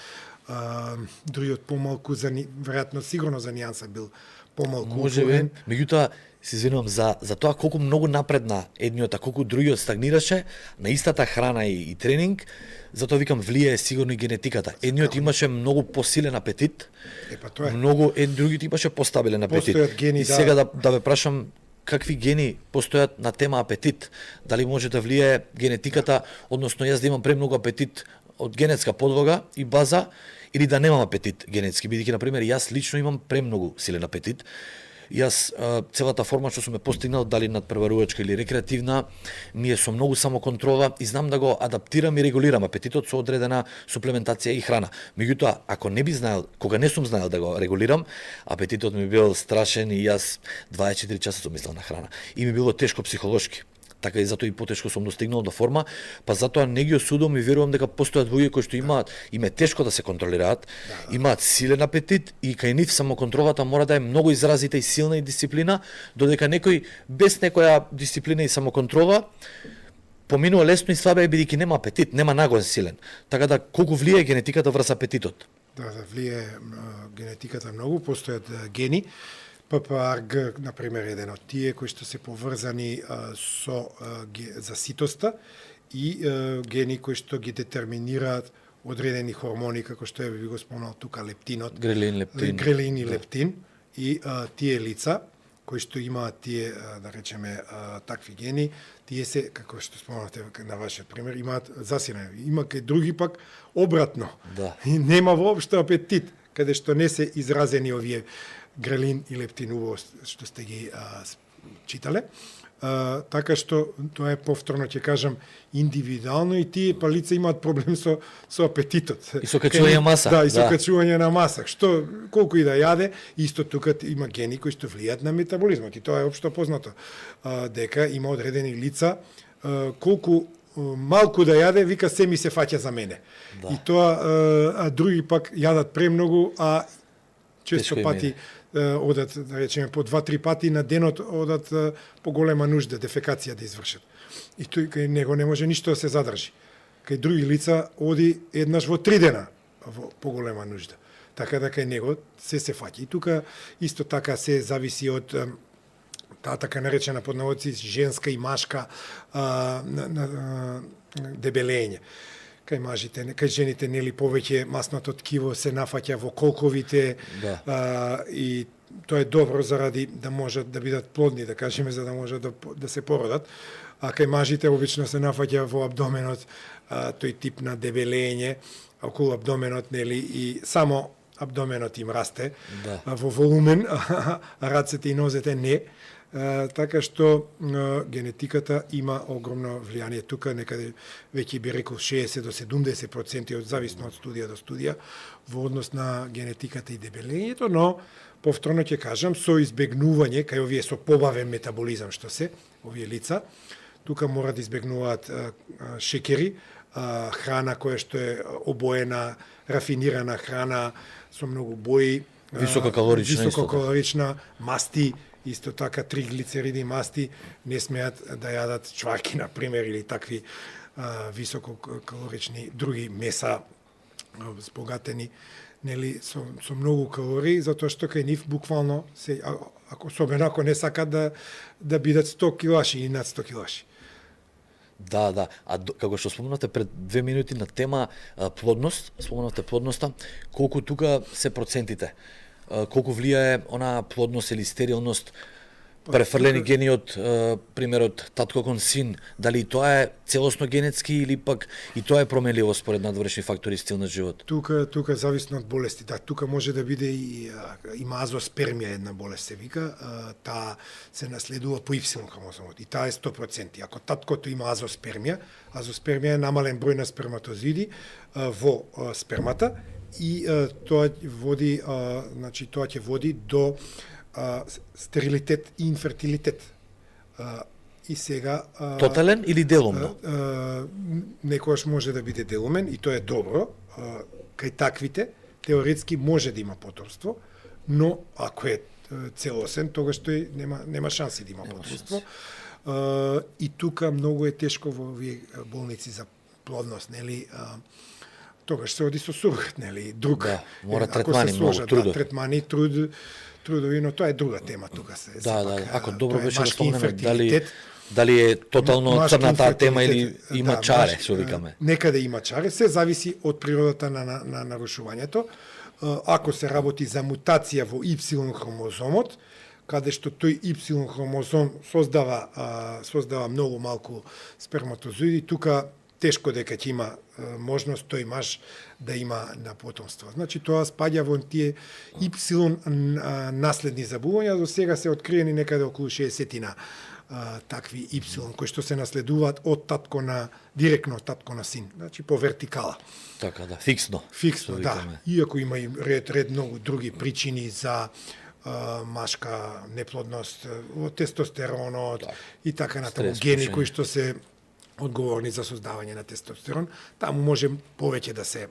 другиот помалку, веројатно сигурно за нијанса бил помалку упорен. Меѓутоа, се извинувам за тоа колку многу напредна едниот, а колку другиот стагнираше на истата храна и тренинг, затоа викам влијае сигурно и генетиката. Едниот имаше многу посилен апетит, тоа е. Другиот имаше постабилен апетит. Постојат гени, и сега да ве прашам, какви гени постојат на тема апетит? Дали може да влијае генетиката, односно јас да имам премногу апетит од генетска подлога и база, или да немам апетит генетски, бидејќи на пример јас лично имам премногу силен апетит. Јас целата форма што сум постигнал, дали надпреварувачка или рекреативна, ми е со многу самоконтрола и знам да го адаптирам и регулирам апетитот со одредена суплементација и храна. Меѓутоа, ако не би знаел, кога не сум знаел да го регулирам, апетитот ми бил страшен и јас 24 часа сум мислел на храна. И ми било тешко психолошки. Така и затоа и потешко сум достигнал до форма, па затоа не ги осудувам и верувам дека постојат луѓе кои што им е тешко да се контролираат, имаат силен апетит и кај нив самоконтролата мора да е многу изразита и силна и дисциплина, додека некој без некоја дисциплина и самоконтрола поминува лесно и слабе бидејќи нема апетит, нема наглас силен. Така да колку влијае генетиката врз апетитот? Да, влијае генетиката многу, постојат гени. ППАРГ, например, еден од тие кои што се поврзани со за ситоста и гени кои што ги детерминираат одредени хормони, како што би го спомнал тука лептинот, грелин и лептин, и тие лица кои што имаат тие, да речеме, такви гени, тие се, како што спомнате на вашиот пример, имаат засилен. Има кај други пак обратно. Да. И нема воопшто апетит, каде што не се изразени овие грелин и лептин, што сте ги читале. Така што тоа е повторно ќе кажам индивидуално и тие па лица имаат проблем со апетитот. И со качување маса. Да, и со качување на маса. Што колку и да јаде, исто тука има гени кои што влијаат на метаболизмот и тоа е општо познато. Дека има одредени лица колку малку да јаде, вика се ми се фаќа за мене. Да. И тоа други пак јадат премногу, а често пати одат, да речеме, по 2-3 пати на денот одат по голема нужда, дефекација да извршат. И тој кај него не може ништо да се задржи. Кај други лица оди еднаш во 3 дена во поголема нужда. Така да кај него се фаќа. И тука исто така се зависи од таа така наречена под наводици женска и машка дебелење. Кај мажите, кај жените нели повеќе масното ткиво се нафаќа во колковите, и тоа е добро заради да можат да бидат плодни, да кажеме, за да можат да се породат. А кај мажите обично се нафаќа во абдоменот, тој тип на дебелење околу абдоменот, нели, и само абдоменот им расте Да. во волумен, а рацете и нозете не. Така што генетиката има огромно влијание тука, некаде веќе би рекол 60 до 70% од зависно од студија до студија во однос на генетиката и дебелењето, но повторно ќе кажам со избегнување кај овие со побавен метаболизам што се овие лица, тука мора да избегнуваат шекери, храна која што е обоена, рафинирана храна со многу бои, висококалорична, масти, исто така триглицериди, масти, не смеат да јадат чварки, на пример, или такви висококалорични други меса збогатени, нели, со многу калории, затоа што кај нив буквално се, особено ако не сакат да бидат 100 килаши и над 100 килаши. Да. А како што спомнавте пред 2 минути на тема плодност, спомнавте плодноста, колку тука се процентите? Колку влијае она плодност или стерилност, префрлени гени од примерот татко кон син, дали и тоа е целосно генетски или пак и тоа е променливо според надвршни фактори стил на живот? Тука зависно од болести, да, тука може да биде има азоспермија, една болест се вика, таа се наследува по Y хромозомот и таа е 100%. Ако таткото има азоспермија е намален број на сперматозиди во спермата и тоа води, значи тоа ќе води до стерилитет и инфертилитет. И сега Тотален или делумно? Некојаш може да биде делумен и тоа е добро. Кај таквите теоретски може да има потомство, но ако е целосен, тогаш тој нема шанси да има потомство. И тука многу е тешко во овие болници за плодност, нели? Тогаш се оди со сурогат, нели? Друг. Да, мора третмани, многу трудо. Да, третмани, трудови, но тоа е друга тема тука се. Да. Ако добро тоа е беше да машки спомнеме дали е тотално црна таа тема или има чаре, што викаме. Некаде има чаре, се зависи од природата на нарушувањето. Ако се работи за мутација во Y хромозомот, каде што тој Y хромозом создава многу малку сперматозоиди, тука тешко дека ќе има можност тој маж да има на потомство. Значи тоа спаѓа во тие Y наследни заболувања, до сега се откриени некаде околу 60 такви Y кои што се наследуваат од директно од татко на син, значи по вертикала. Така да, фиксно. Фиксно, да. Иако има и ред многу други причини за машка неплодност, тестостеронот и така натаму, гени кои што се одговорни за создавање на тестостерон, таму може повеќе да се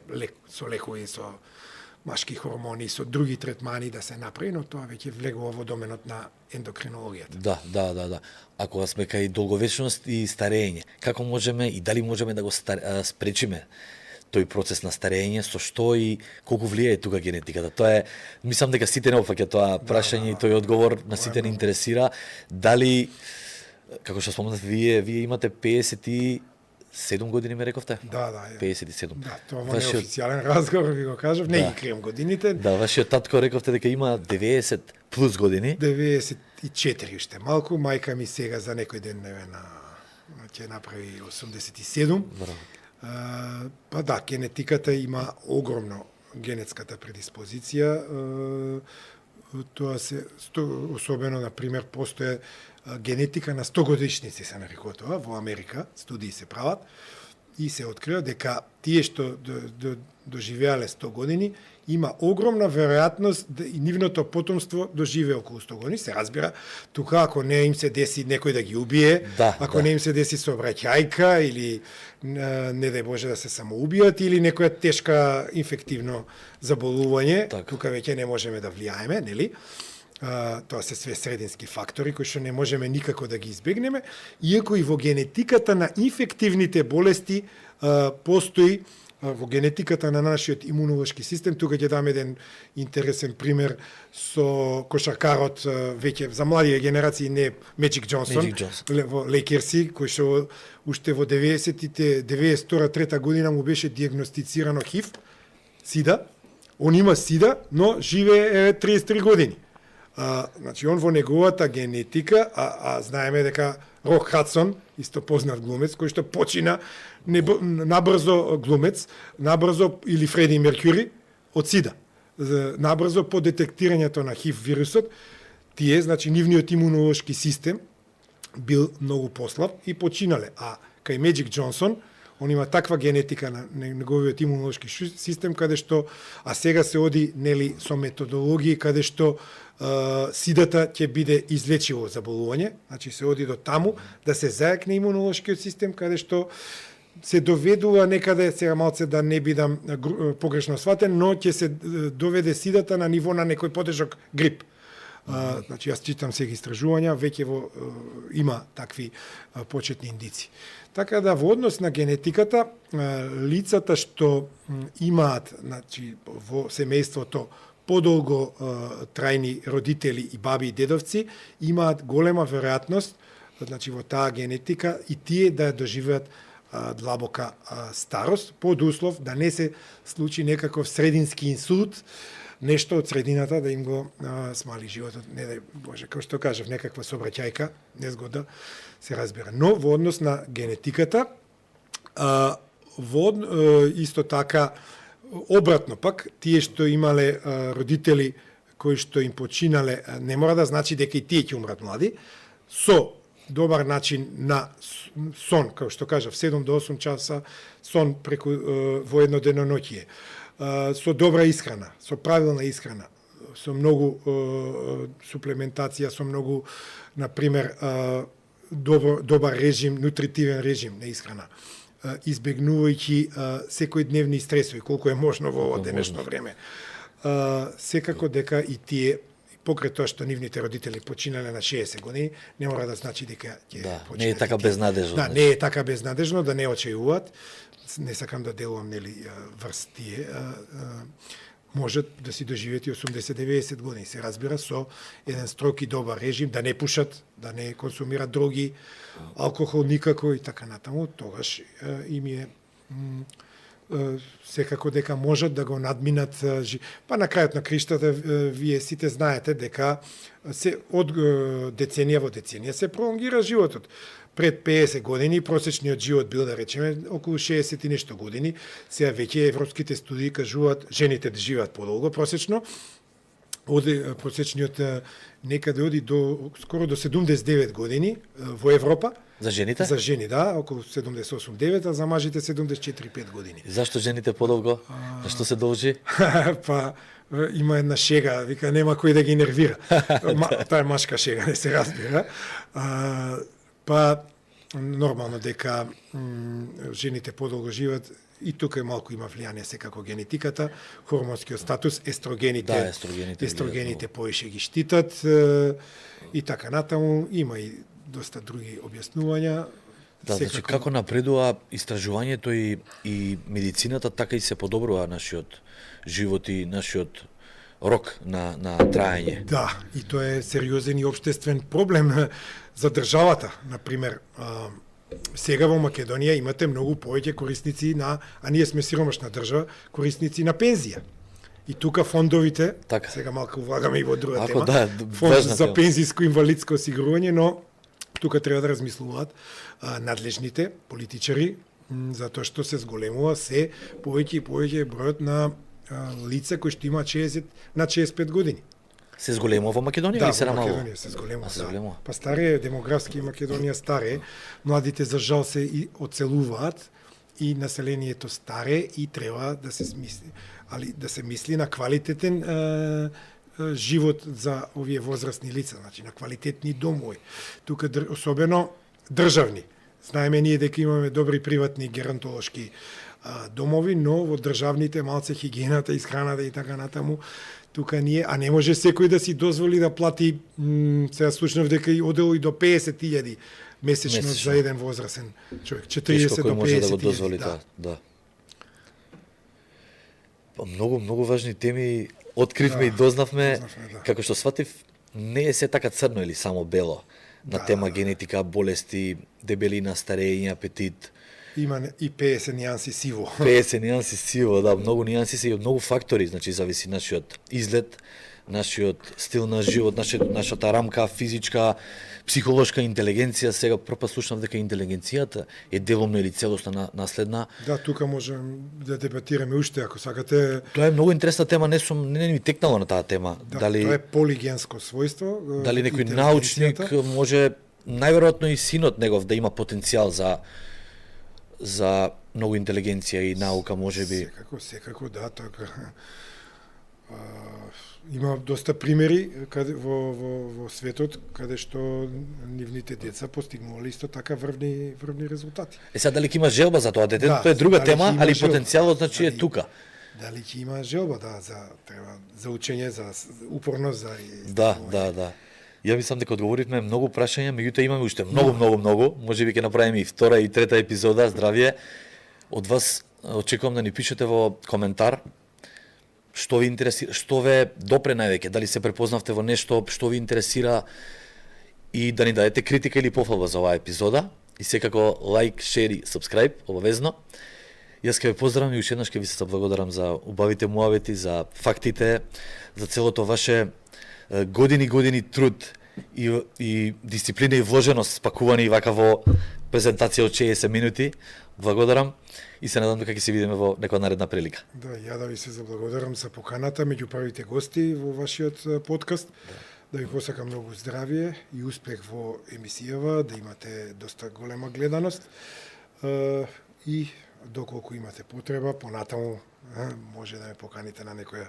со лекови, со машки хормони, со други третмани да се направи, но тоа веќе влегува во доменот на ендокринологијата. Да. Ако сме кај долговечност и старење, како можеме и дали можеме да го спречиме тој процес на старење, со што и колку влијае тука генетиката? Тоа е, мислам дека сите не опфаќа тоа прашање и тој одговор на сите не интересира. Дали, како што спомнавте, вие имате 57 години, ме рековте? Да. 57. Да, тоа во неофицијален разговор ви го кажав, не ги крием годините. Да, вашиот татко рековте дека има 90 плюс години. 94 уште малку, мајка ми сега за некој ден ќе направи 87. Браво. Па да, генетиката има огромно генетската предиспозиција. Тоа се особено, на пример, постоje генетика на 100 годишници се нарекува тоа, во Америка студии се прават и се открива дека тие што доживеале 100 години има огромна веројатност да и нивното потомство доживее околу 100 години. Се разбира, тука ако не им се деси некој да ги убие, ако не им се деси сообраќајка или не дај Боже да се самоубијат или некоја тешка инфективно заболување, тука веќе не можеме да влијаеме, нели? Тоа се све средински фактори кои што не можеме никако да ги избегнеме, иако и во генетиката на инфективните болести постои во генетиката на нашиот имунолошки систем. Тука ќе дам еден интересен пример со кошаркарот, веќе за младија генерации, не Меджик Џонсон, во Лейкерси, кој што уште во 92-3 година му беше диагностицирано ХИВ, СИДА. Он има СИДА, но живее 33 години. Значи, он во неговата генетика, знаеме дека Рок Хадсон, исто познат глумец, кој што почина набрзо глумец, набрзо, или Фреди Меркюри, од СИДА. набрзо по детектирањето на ХИВ вирусот, тие, значи, нивниот имунолошки систем бил многу послаб и починале. А кај Меджик Џонсон, он има таква генетика на неговиот имунолошки систем, каде што, а сега се оди, нели, со методологии, каде што сидата ќе биде излечиво заболување, значи се оди до таму да се зајакне имунолошкиот систем, каде што се доведува некаде, сега малце да не бидам погрешно сватен, но ќе се доведе сидата на ниво на некој потежок грип. Значи, јас читам сега истражувања, веќе има такви почетни индици. Така да, во однос на генетиката, лицата што имаат, значи, во семејството подолго трајни родители и баби и дедовци, имаат голема веројатност, значи, во таа генетика и тие да ја доживеат длабока старост, под услов да не се случи некаков средински инсулт, нешто од средината да им го смали животот, не дај Боже, како што кажав, некаква сообраќајка, незгода, се разбира. Но во однос на генетиката, исто така, обратно пак, тие што имале родители кои што им починале, не мора да значи дека и тие ќе умрат млади, со добар начин на сон, како што кажав, 7 до 8 часа сон преку во едно деноноќие, со добра исхрана, со правилна исхрана, со многу суплементација, со многу, например, добар режим, нутритивен режим на исхрана, избегнувајќи секојдневни стресови, колку е можно во ово денешно време. Секако дека и тие, покрај тоа што нивните родители починале на 60 години, не мора да значи дека ќе починат. Не е така безнадежно. Да, не е така безнадежно, да не очајуваат. Не сакам да делувам, нели, врз тие. Можат да си доживети 80-90 години, се разбира, со еден строг и добар режим, да не пушат, да не консумират дроги, алкохол никако и така натаму, тогаш им е секако дека можат да го надминат. Па на крајот на криштата, вие сите знаете дека се од деценија во деценија се пролонгира животот. Пред 50 години просечниот живот бил, да речеме, околу 60 и нешто години. Сега веќе европските студии кажуваат жените да живеат подолго просечно. Просечниот некаде оди до скоро до 79 години во Европа. За жените? За жени, да, околу 78-9, а за мажите 74-5 години. Зашто жените подолго? На што се должи? Па има една шега, вика нема кој да ги нервира. Таа е машка шега, не се разбира. Па нормално дека жените подолго живеат и тука е малку има влијание секако генетиката, хормонскиот статус, естрогените поише ги штитат и така натаму, има и доста други објаснувања. Да, значи како напредува истражувањето и медицината, така и се подобрува нашиот живот и нашиот рок на траење. Да, и тоа е сериозен и општествен проблем за државата. Например, сега во Македонија имате многу повеќе корисници а ние сме сиромашна држава, корисници на пензија. И тука фондовите, така, сега малку влагаме и во друга тема, да, фонд за пензиско инвалидско осигурување, но тука треба да размислуваат надлежните политичари, затоа што се зголемува се повеќе и повеќе бројот на лица кои што имаат 65 години. Се зголемува во Македонија или се намалува? Да, во Македонија се зголемува. Се зголемува. Па старе демографски Македонија старе, младите за жал се и оцелуваат и населението старе и треба да се мисли, да се мисли на квалитетен живот за овие возрастни лица, значи на квалитетни домови. Тука особено државни. Знаеме ние дека имаме добри приватни геронтолошки домови, но во државните малце хигиената, исхраната и така натаму, тука ние, а не може секој да си дозволи да плати, сега слушнав дека и одело и до 50.000 месечно за еден возрастен човек, 40 до 50.000. Да. Многу важни теми откривме и дознавме, како што сватив, не е се така црно или само бело на тема генетика, болести, дебелина, старење, апетит. Има и 50 нијанси сиво. 50 нијанси сиво, да, многу нијанси се и од многу фактори, значи зависи нашиот изглед, нашиот стил на живот, нашата рамка физичка, психолошка интелигенција. Сега пропас слушнав дека интелигенцијата е деломно или целосно наследна. Да, тука можем да дебатираме уште, ако сакате. Тоа е многу интересна тема, не ми текнало на таа тема. Да, дали тоа е полигенско својство. дали некој научник може, најверојатно и синот негов да има потенцијал за многу интелигенција и наука, можеби. Секако, да, така. Има доста примери каде во светот каде што нивните деца постигнувале исто така врвни резултати. Сега дали ќе има желба за тоа дете, Да, тоа е друга дали тема, ќе има али желба, потенцијалот значи е дали- тука. Дали ќе има желба, да, за учење, за упорност, за Да. Ја мислам дека одговоривме многу прашања, меѓутоа имаме уште многу. Можеби ќе направиме и втора и трета епизода. Здравје. Од вас очекувам да ни пишете во коментар што ви интересира, што ве допре највеќе, дали се препознавте во нешто, што ви интересира, и да ни дадете критика или пофалба за оваа епизода. И секако лайк, шер и сабскрајб, обавезно. Јас ќе ве поздравам и уште еднаш ќе ви се заблагодарам за убавите муавети, за фактите, за целото ваше години труд и дисциплина и вложеност спакувани вака во презентација од 60 минути. Благодарам и се надам дека ќе се видиме во некоја наредна прилика. Да, ја да ви се заблагодарам за поканата меѓу првите гости во вашиот подкаст. Да ви посакам многу здравје и успех во емисијава, да имате доста голема гледаност и доколку имате потреба, понатаму може да ме поканите на некоја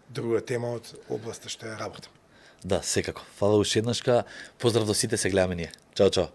друга тема од областа што ја работам. Да, секако. Фала уште еднашка. Поздрав до сите, се гледаме ние. Чао.